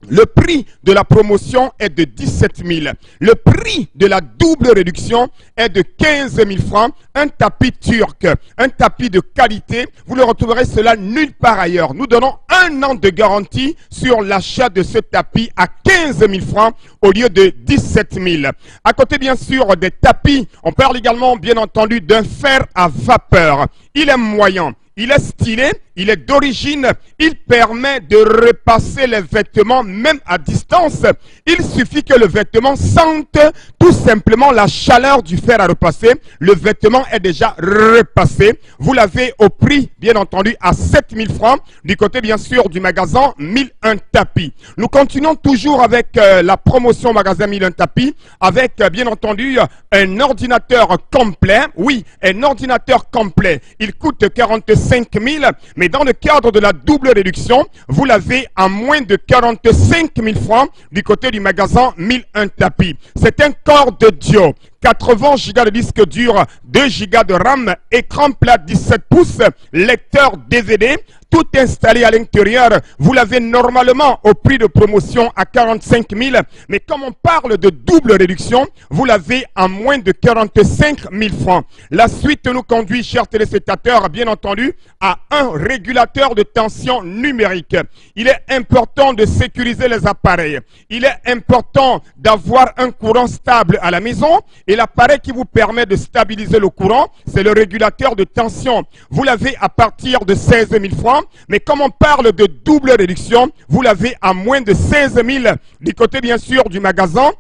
Le prix de la promotion est de 17 000. Le prix de la double réduction est de 15 000 francs. Un tapis turc, un tapis de qualité, vous ne retrouverez cela nulle part ailleurs. Nous donnons 1 an de garantie sur l'achat de ce tapis à 15 000 francs au lieu de 17 000. À côté bien sûr des tapis, on parle également bien entendu d'un fer à vapeur. Il est moyen. Il est stylé, il est d'origine, il permet de repasser les vêtements même à distance. Il suffit que le vêtement sente tout simplement la chaleur du fer à repasser. Le vêtement est déjà repassé. Vous l'avez au prix, bien entendu, à 7 000 francs du côté bien sûr du magasin 1001 tapis. Nous continuons toujours avec la promotion magasin 1001 tapis avec bien entendu un ordinateur complet. Oui, un ordinateur complet. Il coûte 45 000, mais dans le cadre de la double réduction, vous l'avez à moins de 45 000 francs du côté du magasin 1001 tapis. C'est un corps de Dio 80 Go de disque dur, 2 Go de RAM, écran plat 17 pouces, lecteur DVD, tout installé à l'intérieur. Vous l'avez normalement au prix de promotion à 45 000, mais comme on parle de double réduction, vous l'avez à moins de 45 000 francs. La suite nous conduit, chers téléspectateurs, bien entendu, à un régulateur de tension numérique. Il est important de sécuriser les appareils. Il est important d'avoir un courant stable à la maison, et l'appareil qui vous permet de stabiliser le courant, c'est le régulateur de tension. Vous l'avez à partir de 16 000 francs. Mais comme on parle de double réduction, vous l'avez à moins de 16 000 du côté bien sûr du magasin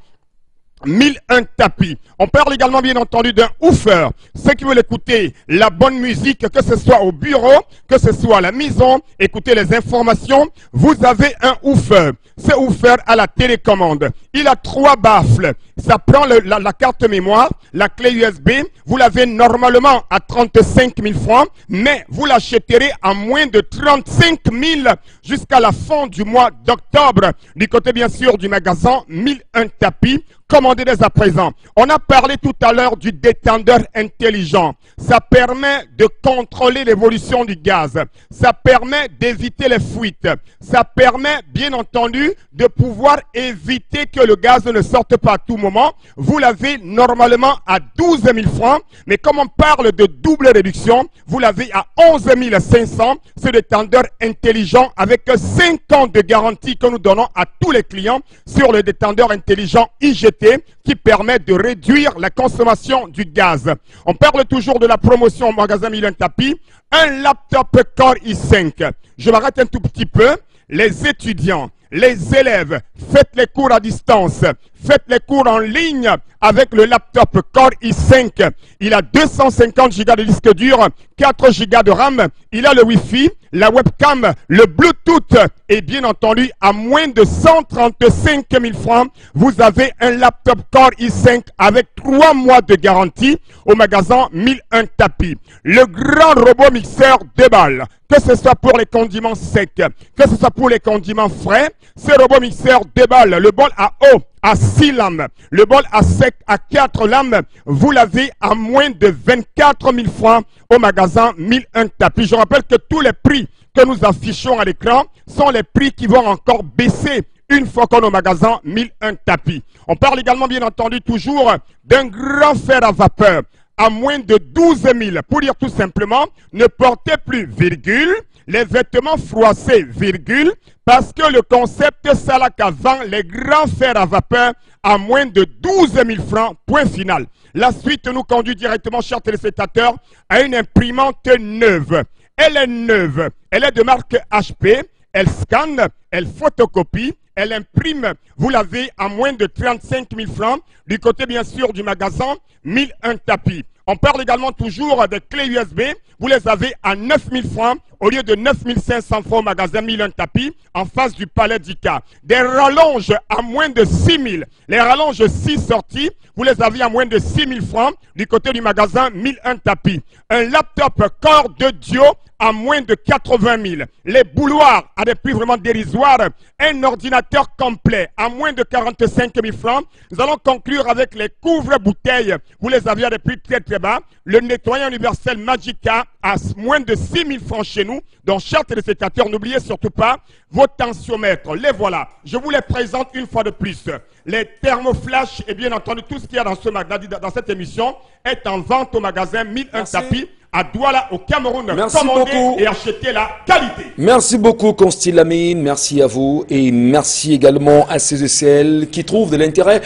1001 tapis. On parle également bien entendu d'un woofer. Ceux qui veulent écouter la bonne musique, que ce soit au bureau, que ce soit à la maison, écoutez les informations, vous avez un woofer. Ce woofer à la télécommande. Il a 3 baffles. Ça prend la carte mémoire, la clé USB. Vous l'avez normalement à 35 000 francs, mais vous l'achèterez à moins de 35 000 jusqu'à la fin du mois d'octobre. Du côté bien sûr du magasin 1001 tapis. Commandez dès à présent. On a parlé tout à l'heure du détendeur intelligent. Ça permet de contrôler l'évolution du gaz. Ça permet d'éviter les fuites. Ça permet, bien entendu, de pouvoir éviter que le gaz ne sorte pas à tout moment. Vous l'avez normalement à 12 000 francs. Mais comme on parle de double réduction, vous l'avez à 11 500. Ce détendeur intelligent avec 5 ans de garantie que nous donnons à tous les clients sur le détendeur intelligent IGT, qui permet de réduire la consommation du gaz. On parle toujours de la promotion au magasin 1001 tapis. Un laptop Core i5. Je m'arrête un tout petit peu. Les étudiants, les élèves, faites les cours à distance, faites les cours en ligne avec le laptop Core i5. Il a 250 Go de disque dur, 4 Go de RAM, il a le Wi-Fi, la webcam, le Bluetooth et bien entendu à moins de 135 000 francs, vous avez un laptop Core i5 avec 3 mois de garantie au magasin 1001 tapis. Le grand robot mixeur déballe. Que ce soit pour les condiments secs, que ce soit pour les condiments frais, ce robot mixeur déballe le bol à eau à 6 lames, le bol à sec à 4 lames, vous l'avez à moins de 24 000 francs au magasin 1001 tapis. Je rappelle que tous les prix que nous affichons à l'écran sont les prix qui vont encore baisser une fois qu'on est au magasin 1001 tapis. On parle également bien entendu toujours d'un grand fer à vapeur à moins de 12 000, pour dire tout simplement, ne portez plus, virgule, les vêtements froissés, virgule, parce que le concept Salaka vend les grands fers à vapeur à moins de 12 000 francs, point final. La suite nous conduit directement, chers téléspectateurs, à une imprimante neuve. Elle est neuve, elle est de marque HP, elle scanne, elle photocopie, elle imprime, vous l'avez à moins de 35 000 francs, du côté bien sûr du magasin 1001 tapis. On parle également toujours des clés USB, vous les avez à 9 000 francs au lieu de 9 500 francs au magasin 1001 tapis en face du palais d'ICA. Des rallonges à moins de 6 000, les rallonges 6 sorties, vous les avez à moins de 6 000 francs du côté du magasin 1001 tapis. Un laptop Core de Dio à moins de 80 000. Les bouloirs à des prix vraiment dérisoires. Un ordinateur complet à moins de 45 000 francs. Nous allons conclure avec les couvre-bouteilles. Vous les avez à des prix très très bas. Le nettoyant universel Magica à moins de 6 000 francs chez nous. Donc, chers téléspectateurs, n'oubliez surtout pas vos tensiomètres. Les voilà. Je vous les présente une fois de plus. Les thermoflash et bien entendu tout ce qu'il y a dans cette émission est en vente au magasin 1001 tapis à Douala au Cameroun. Merci Commandez beaucoup. et achetez la qualité. Merci beaucoup Consti Lamine, merci à vous et merci également à ceux et celles qui trouvent de l'intérêt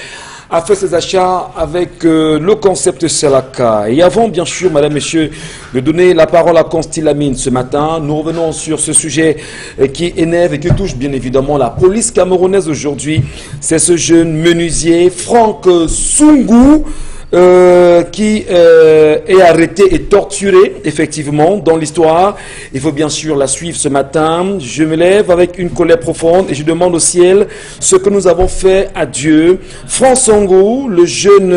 à faire ces achats avec le concept Salaka. Et avant bien sûr, madame, messieurs, de donner la parole à Consti Lamine ce matin, nous revenons sur ce sujet qui énerve et qui touche bien évidemment la police camerounaise aujourd'hui. C'est ce jeune menuisier Franck Sungou qui est arrêté et torturé, effectivement, dans l'histoire. Il faut bien sûr la suivre ce matin. Je me lève avec une colère profonde et je demande au ciel ce que nous avons fait à Dieu. Franck Sungou, le jeune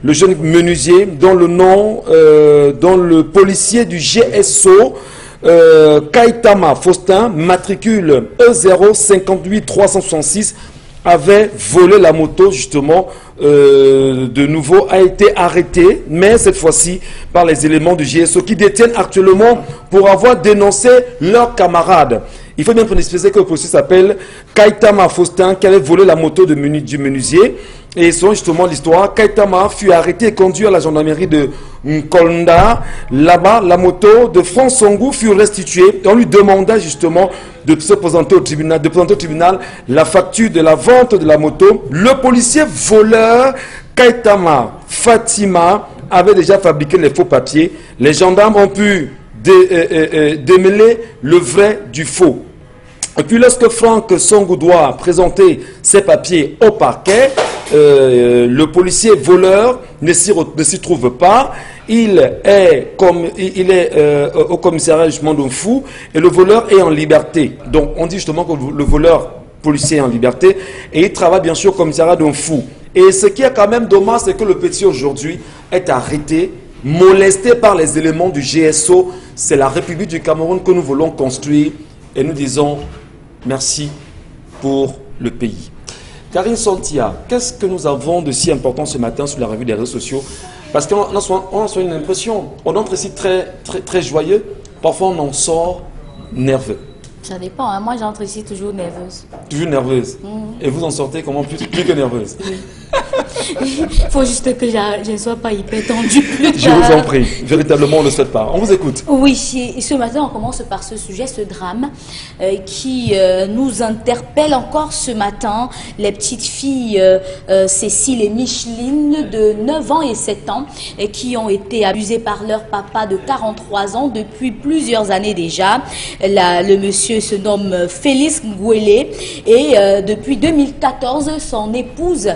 menuisier, dont le nom, dont le policier du GSO, Kaitama Faustin, matricule E0 58 366, avait volé la moto, justement, de nouveau, a été arrêté, mais cette fois-ci par les éléments du GSO qui détiennent actuellement pour avoir dénoncé leurs camarades. Il faut bien préciser que le policier s'appelle Kaitama Faustin, qui avait volé la moto du menuisier. Et selon justement l'histoire, Kaitama fut arrêté et conduit à la gendarmerie de Nkolnda. Là-bas, la moto de France Songou fut restituée. On lui demanda justement de se présenter au tribunal, la facture de la vente de la moto. Le policier voleur Kaitama Fatima avait déjà fabriqué les faux papiers. Les gendarmes ont pu démêler le vrai du faux. Et puis lorsque Franck Songou doit présenter ses papiers au parquet, le policier voleur ne s'y trouve pas. Il est au commissariat justement d'un fou et le voleur est en liberté. Donc on dit justement que le voleur policier est en liberté et il travaille bien sûr au commissariat d'un fou. Et ce qui est quand même dommage, c'est que le petit aujourd'hui est arrêté, molesté par les éléments du GSO. C'est la République du Cameroun que nous voulons construire et nous disons merci pour le pays. Karine Santia, qu'est-ce que nous avons de si important ce matin sur la revue des réseaux sociaux? Parce qu'on a une impression, on entre ici très joyeux, parfois on en sort nerveux. Ça dépend, hein. Moi j'entre ici toujours nerveuse. Toujours nerveuse. Et vous en sortez comment plus que nerveuse? Il faut juste que je ne sois pas hyper tendue plus tard. Je vous en prie, véritablement on ne le souhaite pas. On vous écoute. Oui, ce matin on commence par ce sujet, ce drame qui nous interpelle encore ce matin. Les petites filles Cécile et Micheline de 9 ans et 7 ans qui ont été abusées par leur papa de 43 ans depuis plusieurs années déjà. Le monsieur se nomme Félix Ngouélé et depuis 2014 son épouse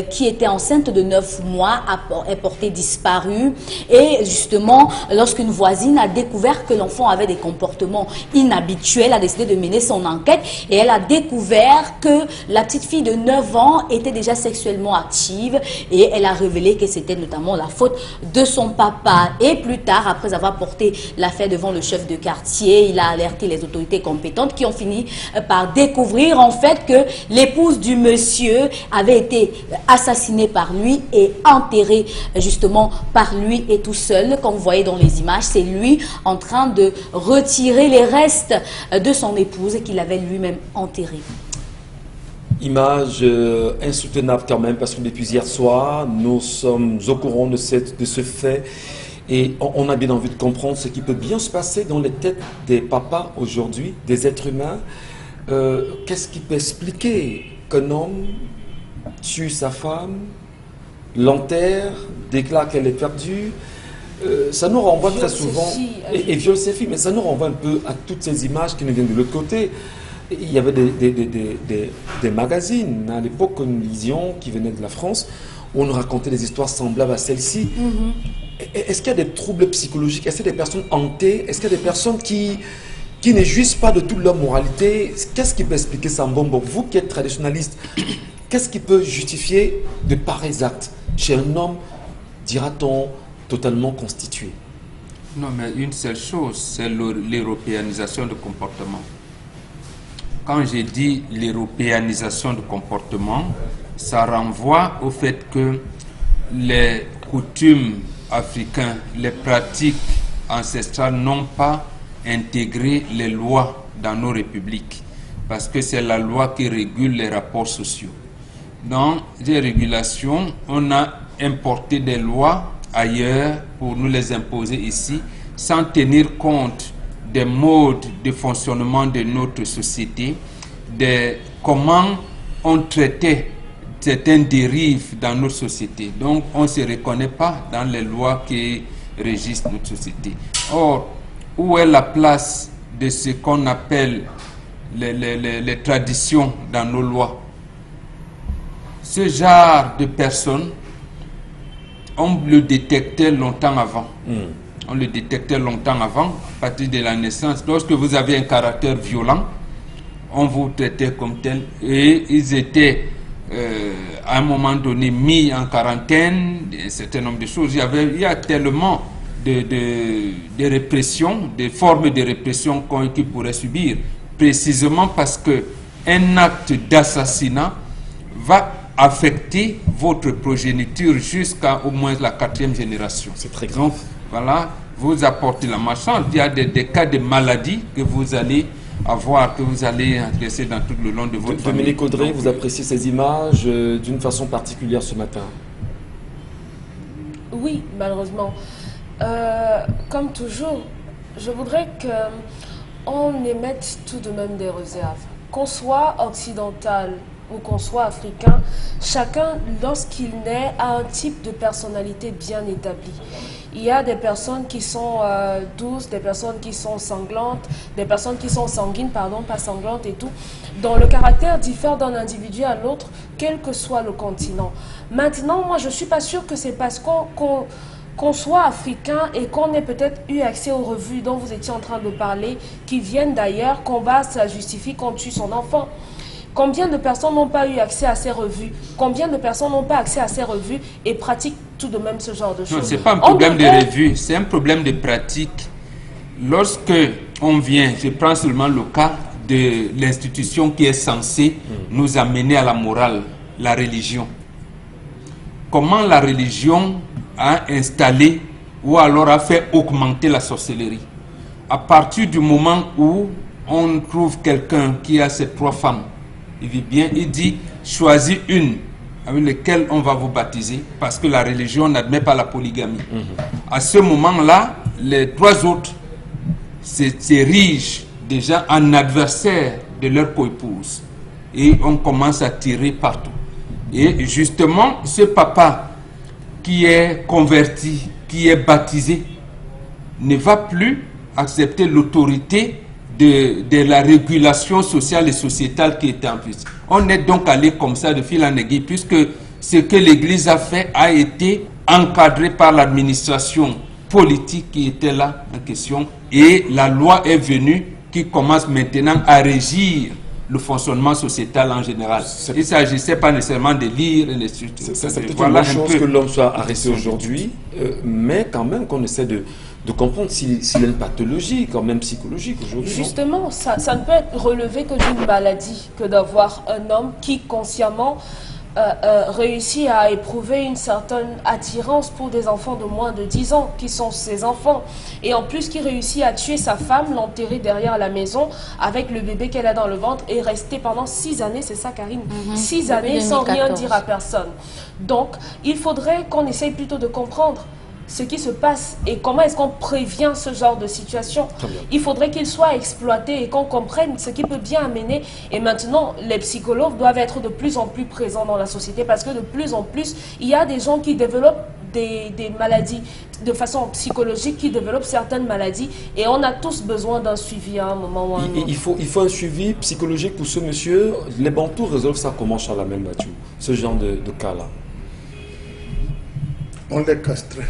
qui était enceinte de 9 mois est portée disparue et justement lorsqu'une voisine a découvert que l'enfant avait des comportements inhabituels, elle a décidé de mener son enquête et elle a découvert que la petite fille de 9 ans était déjà sexuellement active et elle a révélé que c'était notamment la faute de son papa. Et plus tard, après avoir porté l'affaire devant le chef de quartier, il a alerté les autorités compétentes qui ont fini par découvrir en fait que l'épouse du monsieur avait été assassinée par lui et enterrée justement par lui et tout seul. Comme vous voyez dans les images, c'est lui en train de retirer les restes de son épouse qu'il avait lui-même enterrée. Image insoutenable quand même, parce que depuis hier soir, nous sommes au courant de ce fait et on a bien envie de comprendre ce qui peut bien se passer dans les têtes des papas aujourd'hui, des êtres humains. Qu'est-ce qui peut expliquer qu'un homme tue sa femme, l'enterre, déclare qu'elle est perdue? Ça nous renvoie très souvent, et viole ses filles, mais ça nous renvoie un peu à toutes ces images qui nous viennent de l'autre côté. Il y avait des magazines à l'époque que nous lisions qui venaient de la France où on nous racontait des histoires semblables à celle-ci. Est-ce qu'il y a des troubles psychologiques? Est-ce qu'il y a des personnes hantées? Est-ce qu'il y a des personnes qui ne jouissent pas de toute leur moralité? Qu'est-ce qui peut expliquer ça, Mbombo? Vous qui êtes traditionnaliste, qu'est-ce qui peut justifier de pareils actes chez un homme, dira-t-on, totalement constitué? Non, mais une seule chose, c'est l'européanisation du comportement. Quand j'ai dit l'européanisation du comportement, ça renvoie au fait que les coutumes africaines, les pratiques ancestrales n'ont pas intégré les lois dans nos républiques. Parce que c'est la loi qui régule les rapports sociaux. Dans les régulations, on a importé des lois ailleurs pour nous les imposer ici, sans tenir compte des modes de fonctionnement de notre société, de comment on traitait certaines dérives dans notre société. Donc, on ne se reconnaît pas dans les lois qui régissent notre société. Or, où est la place de ce qu'on appelle les traditions dans nos lois? Ce genre de personnes, on le détectait longtemps avant. On le détectait longtemps avant, à partir de la naissance. Lorsque vous avez un caractère violent, on vous traitait comme tel. Et ils étaient, à un moment donné, mis en quarantaine, un certain nombre de choses. Il y a tellement de répression, de formes de répression qu'ils pourraient subir, précisément parce qu'un acte d'assassinat va affecter votre progéniture jusqu'à au moins la 4e génération. C'est très grave. Donc, voilà, vous apportez la malchance. Il y a des cas de maladie que vous allez avoir, que vous allez adresser dans tout le long de votre famille. Dominique Audrey, vous appréciez ces images d'une façon particulière ce matin? Oui, malheureusement. Comme toujours, je voudrais qu'on émette tout de même des réserves. Qu'on soit occidental ou qu'on soit africain, chacun, lorsqu'il naît, a un type de personnalité bien établi. Il y a des personnes qui sont douces, des personnes qui sont sanglantes, des personnes qui sont sanguines, pardon, pas sanglantes et tout, dont le caractère diffère d'un individu à l'autre, quel que soit le continent. Maintenant, moi, je ne suis pas sûre que c'est parce qu'on soit africain et qu'on ait peut-être eu accès aux revues dont vous étiez en train de parler, qui viennent d'ailleurs, qu'on va, ça justifie qu'on tue son enfant. Combien de personnes n'ont pas eu accès à ces revues? Combien de personnes n'ont pas accès à ces revues et pratiquent tout de même ce genre de choses? Non, ce n'est pas un problème de revue, c'est un problème de pratique. Lorsque on vient, je prends seulement le cas de l'institution qui est censée nous amener à la morale, la religion. Comment la religion a installé ou alors a fait augmenter la sorcellerie? À partir du moment où on trouve quelqu'un qui a ces 3 femmes, il vit bien, il dit choisis une avec laquelle on va vous baptiser parce que la religion n'admet pas la polygamie. À ce moment-là, les 3 autres s'érigent déjà en adversaire de leur coépouse et on commence à tirer partout. Et justement, ce papa qui est converti, qui est baptisé, ne va plus accepter l'autorité de la régulation sociale et sociétale qui était en plus. On est donc allé comme ça de fil en aiguille, puisque ce que l'Église a fait a été encadré par l'administration politique qui était là en question, et la loi est venue qui commence maintenant à régir le fonctionnement sociétal en général. Il ne s'agissait pas nécessairement de lire et de c'est peut-être une bonne chose que l'homme soit arrêté aujourd'hui, mais quand même qu'on essaie de comprendre s'il y a une pathologie quand même psychologique aujourd'hui. Justement, ça ne peut être relevé que d'une maladie que d'avoir un homme qui consciemment réussit à éprouver une certaine attirance pour des enfants de moins de 10 ans qui sont ses enfants, et en plus qui réussit à tuer sa femme, l'enterrer derrière la maison avec le bébé qu'elle a dans le ventre et rester pendant 6 années, c'est ça Karine, 6 années sans rien dire à personne. Donc il faudrait qu'on essaye plutôt de comprendre ce qui se passe et comment est-ce qu'on prévient ce genre de situation. Il faudrait qu'il soit exploité et qu'on comprenne ce qui peut bien amener. Et maintenant, les psychologues doivent être de plus en plus présents dans la société parce que de plus en plus, il y a des gens qui développent des maladies de façon psychologique, qui développent certaines maladies, et on a tous besoin d'un suivi à un moment ou à un autre. Il faut un suivi psychologique pour ce monsieur. Les Bantous résolvent ça comment, Charlamel Mathieu, ce genre de cas-là? On les castrait.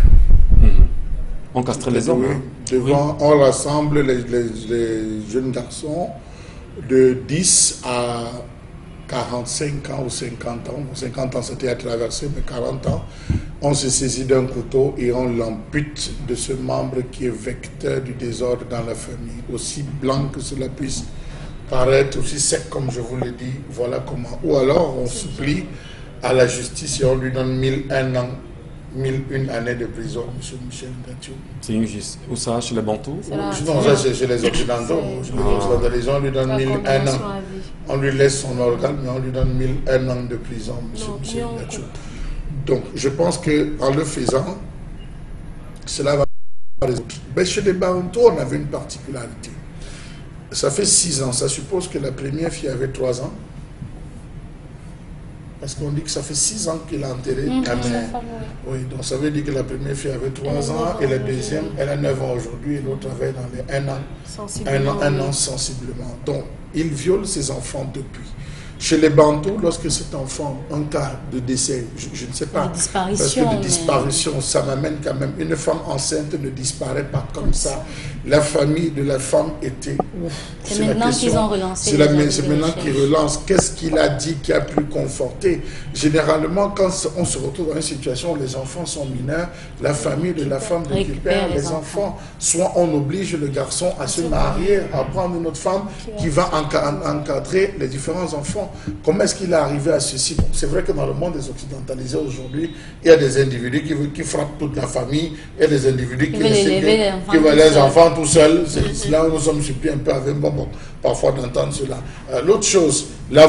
On castrait les hommes. Devant, on rassemble les jeunes garçons de 10 à 45 ans ou 50 ans. 50 ans, c'était à traverser, mais 40 ans. On se saisit d'un couteau et on l'ampute de ce membre qui est vecteur du désordre dans la famille. Aussi blanc que cela puisse paraître, aussi sec comme je vous l'ai dit, voilà comment. Ou alors on supplie à la justice et on lui donne 1001 ans. 1001 années de prison, M. Michel Ngathio. C'est injuste. Où ça, chez les Bantous? Non, ça c'est chez les Occidentaux. Les gens lui donnent 1001 ans. On lui laisse son organe, mais on lui donne 1001 ans de prison, M. Michel Ngathio. Donc, je pense qu'en le faisant, cela va résoudre. Mais chez les Bantous, on avait une particularité. Ça fait 6 ans. Ça suppose que la première fille avait 3 ans. Parce qu'on dit que ça fait 6 ans qu'il a enterré la mère. Oui, donc ça veut dire que la première fille avait 3 ans et la deuxième, elle a 9 ans aujourd'hui et l'autre avait dans les 1 an. Un an sensiblement. Donc, il viole ses enfants depuis. Chez les Bantous, lorsque cet enfant, un cas de décès, je ne sais pas, parce que de disparition, ça m'amène quand même, une femme enceinte ne disparaît pas comme ça. La famille de la femme était ouf. C'est maintenant qu'ils ont relancé. C'est maintenant qu'ils relancent. Qu'est-ce qu'il a dit qui a pu conforter? Généralement, quand on se retrouve dans une situation où les enfants sont mineurs, la famille de la femme récupère les enfants. Soit on oblige le garçon à se marier, à prendre une autre femme qui va encadrer les différents enfants. Comment est-ce qu'il est arrivé à ceci? Bon, c'est vrai que dans le monde des occidentalisés aujourd'hui, il y a des individus qui frappent toute la famille, il y a des individus qui veulent les enfants tout seuls. C'est là où nous sommes surpris un peu avec bon, parfois d'entendre cela. L'autre chose, les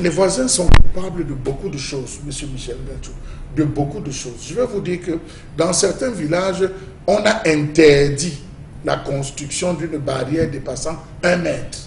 voisins sont coupables de beaucoup de choses, M. Michel Gatou, de beaucoup de choses. Je vais vous dire que dans certains villages, on a interdit la construction d'une barrière dépassant 1 mètre.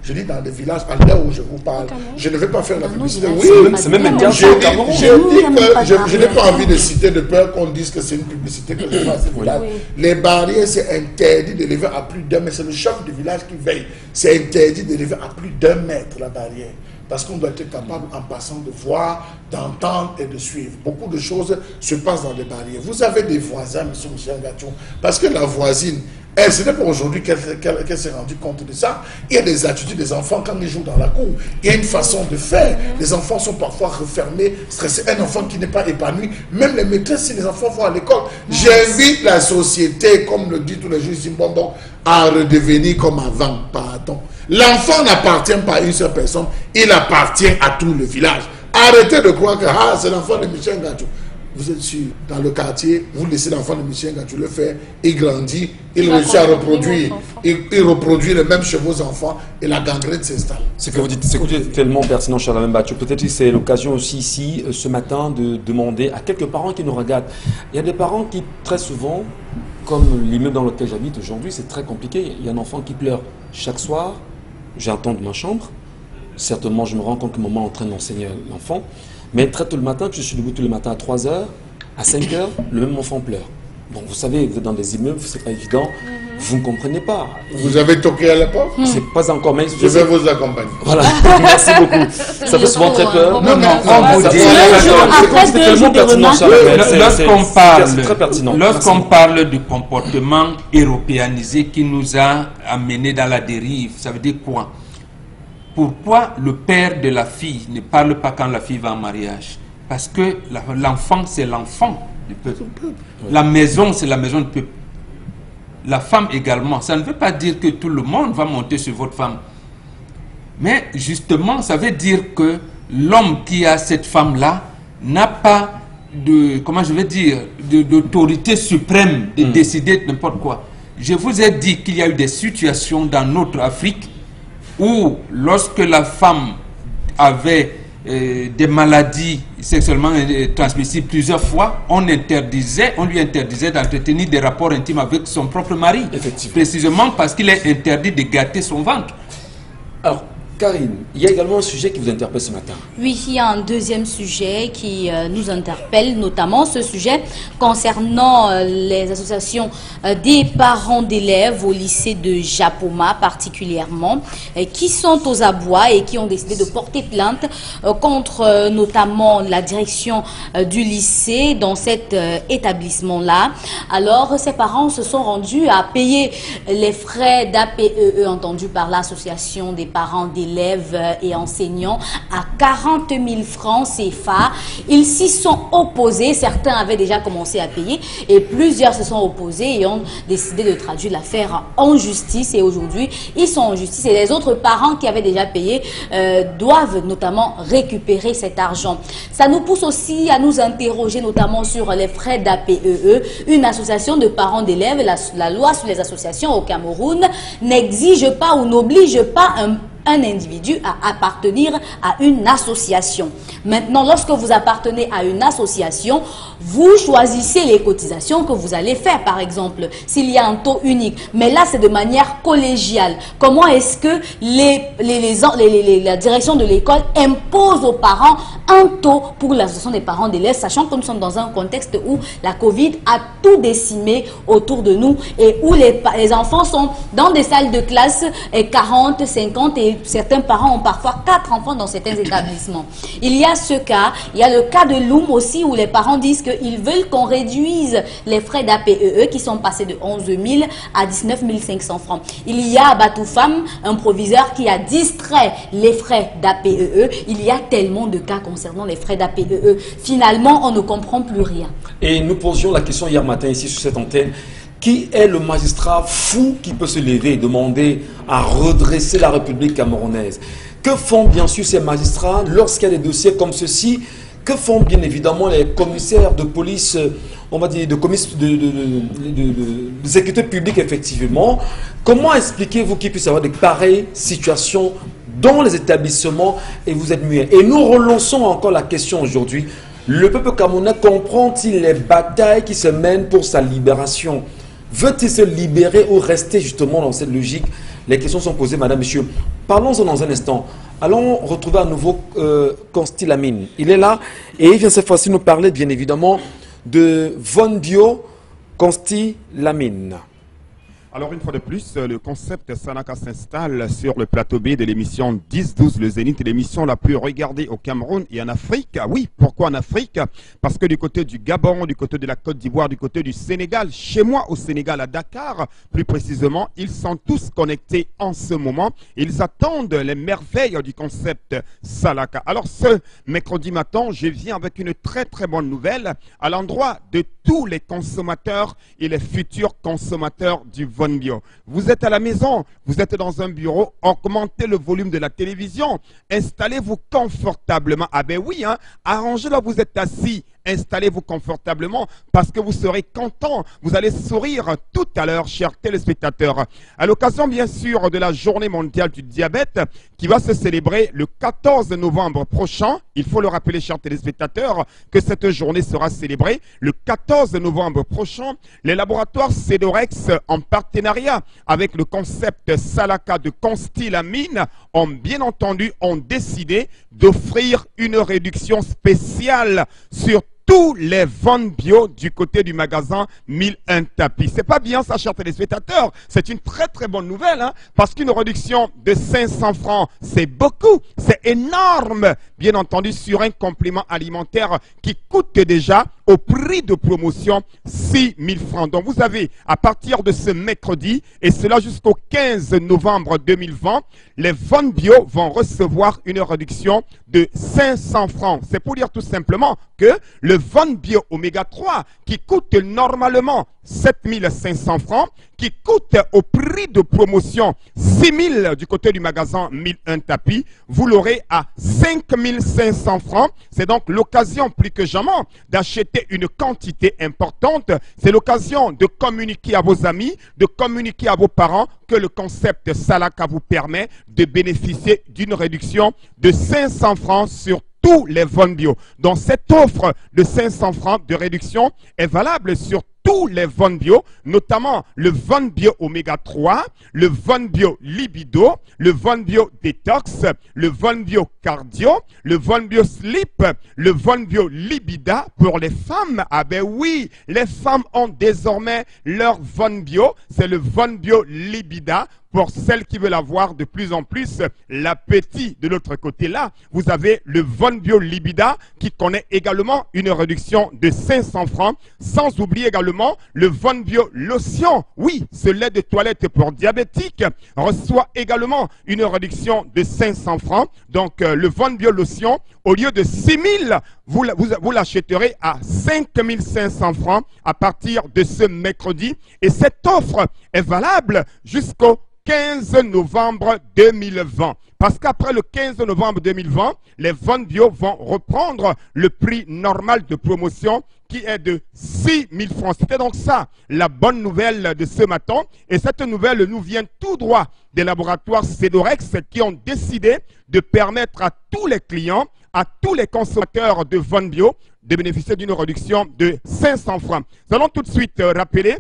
Je dis dans des villages, à l'heure où je vous parle, je ne vais pas faire la publicité. Oui, c'est même interdit. Je n'ai pas envie de citer de peur qu'on dise que c'est une publicité que je fais à ce village. Les barrières, c'est interdit d'élever à plus d'1 mètre. C'est le chef du village qui veille. C'est interdit d'élever à plus d'1 mètre la barrière. Parce qu'on doit être capable, en passant, de voir, d'entendre et de suivre. Beaucoup de choses se passent dans les barrières. Vous avez des voisins, M. Michel Gatou, parce que la voisine, ce n'est pas aujourd'hui qu'elle s'est rendue compte de ça. Il y a des attitudes des enfants quand ils jouent dans la cour. Il y a une façon de faire. Les enfants sont parfois refermés, stressés. Un enfant qui n'est pas épanoui, même les maîtresses, si les enfants vont à l'école. J'invite la société, comme le dit tous les jours Zimbabwe, à redevenir comme avant. Pardon. L'enfant n'appartient pas à une seule personne, il appartient à tout le village. Arrêtez de croire que c'est l'enfant de Michel Gatou. Vous êtes sûr, dans le quartier, vous laissez l'enfant de Michel Gatou le faire, il grandit, il réussit à reproduire, il reproduit les mêmes chez vos enfants et la gangrène s'installe. Ce que vous dites, c'est tellement pertinent, Charles Mbachou. Peut-être que c'est l'occasion aussi ici, ce matin, de demander à quelques parents qui nous regardent. Il y a des parents qui, très souvent, comme l'immeuble dans lequel j'habite aujourd'hui, c'est très compliqué. Il y a un enfant qui pleure chaque soir, j'entends de ma chambre. Certainement, je me rends compte que maman est en train d'enseigner l'enfant. Mais très tôt le matin, que je suis debout tout le matin à 3 h, à 5 h, le même enfant pleure. Donc vous savez, vous êtes dans des immeubles, c'est pas évident, vous ne comprenez pas. Vous avez toqué à la porte? C'est pas encore, mais je vais vous accompagner. Voilà, merci beaucoup. Ça fait souvent très peur. Non, on vous dit. C'est très pertinent. Lorsqu'on parle du comportement européanisé qui nous a amenés dans la dérive, ça veut dire quoi? Pourquoi le père de la fille ne parle pas quand la fille va en mariage? Parce que l'enfant, c'est l'enfant du peuple. La maison, c'est la maison du peuple. La femme également. Ça ne veut pas dire que tout le monde va monter sur votre femme. Mais justement, ça veut dire que l'homme qui a cette femme-là n'a pas de, comment je vais dire, d'autorité suprême de décider de n'importe quoi. Je vous ai dit qu'il y a eu des situations dans notre Afrique où lorsque la femme avait des maladies sexuellement transmissibles plusieurs fois, on lui interdisait d'entretenir des rapports intimes avec son propre mari. Précisément parce qu'il est interdit de gâter son ventre. Alors, Karine, il y a également un sujet qui vous interpelle ce matin. Oui, il y a un deuxième sujet qui nous interpelle, notamment ce sujet concernant les associations des parents d'élèves au lycée de Japoma particulièrement, qui sont aux abois et qui ont décidé de porter plainte contre notamment la direction du lycée dans cet établissement-là. Alors, ces parents se sont rendus à payer les frais d'APEE entendus par l'association des parents d'élèves et enseignants à 40 000 francs CFA. Ils s'y sont opposés. Certains avaient déjà commencé à payer et plusieurs se sont opposés et ont décidé de traduire l'affaire en justice. Et aujourd'hui, ils sont en justice et les autres parents qui avaient déjà payé doivent notamment récupérer cet argent. Ça nous pousse aussi à nous interroger notamment sur les frais d'APEE. Une association de parents d'élèves, la loi sur les associations au Cameroun n'exige pas ou n'oblige pas un individu à appartenir à une association. Maintenant, lorsque vous appartenez à une association, vous choisissez les cotisations que vous allez faire, par exemple, s'il y a un taux unique. Mais là, c'est de manière collégiale. Comment est-ce que la direction de l'école impose aux parents un taux pour l'association des parents d'élèves, sachant que nous sommes dans un contexte où la Covid a tout décimé autour de nous et où les enfants sont dans des salles de classe 40, 50 et certains parents ont parfois 4 enfants dans certains établissements. Il y a ce cas, il y a le cas de Loum aussi où les parents disent qu'ils veulent qu'on réduise les frais d'APEE qui sont passés de 11 000 à 19 500 francs. Il y a à Batoufam un proviseur qui a distrait les frais d'APEE. Il y a tellement de cas concernant les frais d'APEE. Finalement, on ne comprend plus rien. Et nous posions la question hier matin ici sur cette antenne. Qui est le magistrat fou qui peut se lever et demander à redresser la République camerounaise? Que font bien sûr ces magistrats lorsqu'il y a des dossiers comme ceci? Que font bien évidemment les commissaires de police, on va dire, de sécurité publique, effectivement? Comment expliquez-vous qu'il puisse y avoir de pareilles situations dans les établissements et vous êtes muets? Et nous relançons encore la question aujourd'hui. Le peuple camerounais comprend-il les batailles qui se mènent pour sa libération? Veut-il se libérer ou rester justement dans cette logique? Les questions sont posées, madame, monsieur. Parlons-en dans un instant. Allons retrouver à nouveau Consti Lamine. Il est là et il vient cette fois-ci nous parler, bien évidemment, de Von Bio Consti Lamine. Alors une fois de plus, le concept Salaka s'installe sur le plateau B de l'émission 10-12, le Zénith, l'émission la plus regardée au Cameroun et en Afrique. Oui, pourquoi en Afrique? Parce que du côté du Gabon, du côté de la Côte d'Ivoire, du côté du Sénégal, chez moi au Sénégal, à Dakar, plus précisément, ils sont tous connectés en ce moment. Ils attendent les merveilles du concept Salaka. Alors ce mercredi matin, je viens avec une très très bonne nouvelle à l'endroit de tous les consommateurs et les futurs consommateurs du Von Bio. Vous êtes à la maison, vous êtes dans un bureau, augmentez le volume de la télévision, installez-vous confortablement. Ah ben oui, hein, arrangez là, vous êtes assis. Installez-vous confortablement parce que vous serez content. Vous allez sourire tout à l'heure, chers téléspectateurs. À l'occasion, bien sûr, de la journée mondiale du diabète qui va se célébrer le 14 novembre prochain. Il faut le rappeler, chers téléspectateurs, que cette journée sera célébrée le 14 novembre prochain. Les laboratoires Cedorex, en partenariat avec le concept Salaka de Consti Lamine, ont bien entendu décidé d'offrir une réduction spéciale sur tous les Von Bio du côté du magasin 1001 tapis. C'est pas bien ça, chers téléspectateurs. C'est une très très bonne nouvelle, hein, parce qu'une réduction de 500 francs, c'est beaucoup, c'est énorme. Bien entendu, sur un complément alimentaire qui coûte déjà au prix de promotion 6 000 francs. Donc vous avez, à partir de ce mercredi, et cela jusqu'au 15 novembre 2020, les Von Bio vont recevoir une réduction de 500 francs. C'est pour dire tout simplement que le Von Bio Oméga 3, qui coûte normalement 7 500 francs, qui coûte au prix de promotion 6 000 du côté du magasin 1001 tapis, vous l'aurez à 5 500 francs. C'est donc l'occasion plus que jamais d'acheter une quantité importante. C'est l'occasion de communiquer à vos amis, de communiquer à vos parents que le concept Salaka vous permet de bénéficier d'une réduction de 500 francs sur tous les Von Bio. Donc cette offre de 500 francs de réduction est valable sur tous les Von Bio, notamment le Von Bio Oméga 3, le Von Bio Libido, le Von Bio Detox, le Von Bio Cardio, le Von Bio Sleep, le Von Bio Libida pour les femmes. Ah ben oui, les femmes ont désormais leur Von Bio, c'est le Von Bio Libida. Pour celles qui veulent avoir de plus en plus l'appétit. De l'autre côté là, vous avez le Von Bio Libida qui connaît également une réduction de 500 francs. Sans oublier également le Von Bio Lotion. Oui, ce lait de toilette pour diabétiques reçoit également une réduction de 500 francs. Donc le Von Bio Lotion, au lieu de 6 000, vous l'achèterez à 5 500 francs à partir de ce mercredi. Et cette offre est valable jusqu'au 15 novembre 2020. Parce qu'après le 15 novembre 2020, les Von Bio vont reprendre le prix normal de promotion qui est de 6 000 francs. C'était donc ça, la bonne nouvelle de ce matin. Et cette nouvelle nous vient tout droit des laboratoires Cedorex qui ont décidé de permettre à tous les clients, à tous les consommateurs de Von Bio de bénéficier d'une réduction de 500 francs. Nous allons tout de suite rappeler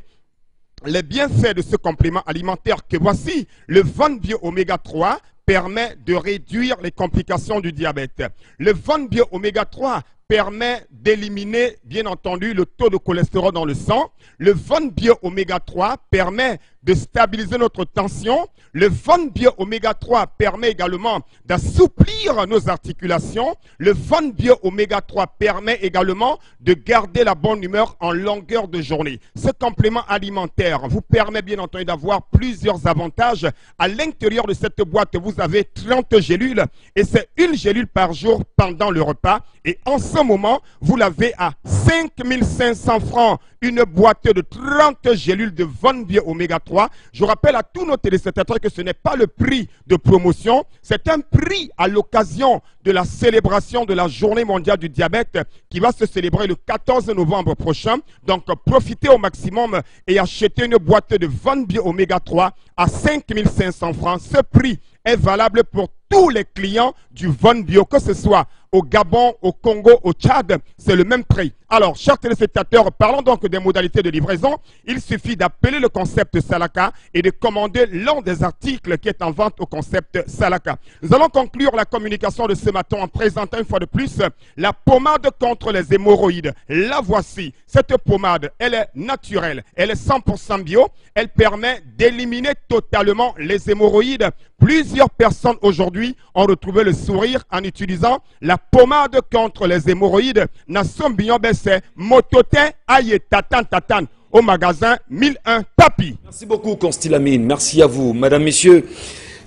les bienfaits de ce complément alimentaire que voici. Le Von Bio Oméga 3 permet de réduire les complications du diabète. Le Von Bio Oméga 3 permet d'éliminer, bien entendu, le taux de cholestérol dans le sang. Le Von Bio Oméga 3 permet de stabiliser notre tension. Le Von Bio Oméga 3 permet également d'assouplir nos articulations. Le Von Bio Oméga 3 permet également de garder la bonne humeur en longueur de journée. Ce complément alimentaire vous permet bien entendu d'avoir plusieurs avantages. À l'intérieur de cette boîte, vous avez 30 gélules et c'est une gélule par jour pendant le repas. Et en ce moment, vous l'avez à 5500 francs. Une boîte de 30 gélules de Von Bio Oméga 3. Je rappelle à tous nos téléspectateurs que ce n'est pas le prix de promotion, c'est un prix à l'occasion de la célébration de la Journée mondiale du diabète qui va se célébrer le 14 novembre prochain. Donc, profitez au maximum et achetez une boîte de Von Bio Oméga 3 à 5500 francs. Ce prix est valable pour tous les clients du Von Bio, que ce soit au Gabon, au Congo, au Tchad, c'est le même prix. Alors, chers téléspectateurs, parlons donc des modalités de livraison. Il suffit d'appeler le concept Salaka et de commander l'un des articles qui est en vente au concept Salaka. Nous allons conclure la communication de ce matin en présentant une fois de plus la pommade contre les hémorroïdes. La voici. Cette pommade, elle est naturelle, elle est 100% bio. Elle permet d'éliminer totalement les hémorroïdes. Plusieurs personnes aujourd'hui ont retrouvé le sourire en utilisant la pommade contre les hémorroïdes. Nasombignon Bessé, Mototin, Aye, Tatan, au magasin 1001 Tapi. Merci beaucoup, Constilamine. Merci à vous, madame, messieurs.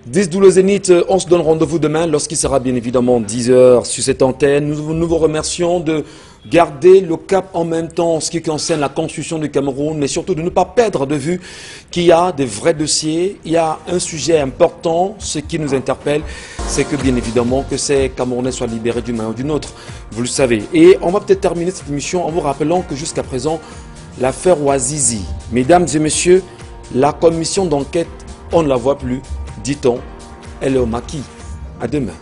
10 12 Zénith, on se donne rendez-vous demain lorsqu'il sera bien évidemment 10 h sur cette antenne. Nous vous remercions de garder le cap en même temps en ce qui concerne la constitution du Cameroun, mais surtout de ne pas perdre de vue qu'il y a des vrais dossiers, il y a un sujet important. Ce qui nous interpelle, c'est que bien évidemment que ces Camerounais soient libérés d'une manière ou d'une autre, vous le savez. Et on va peut-être terminer cette émission en vous rappelant que jusqu'à présent, l'affaire Ouazizi, mesdames et messieurs, la commission d'enquête, on ne la voit plus, dit-on, elle est au maquis. À demain.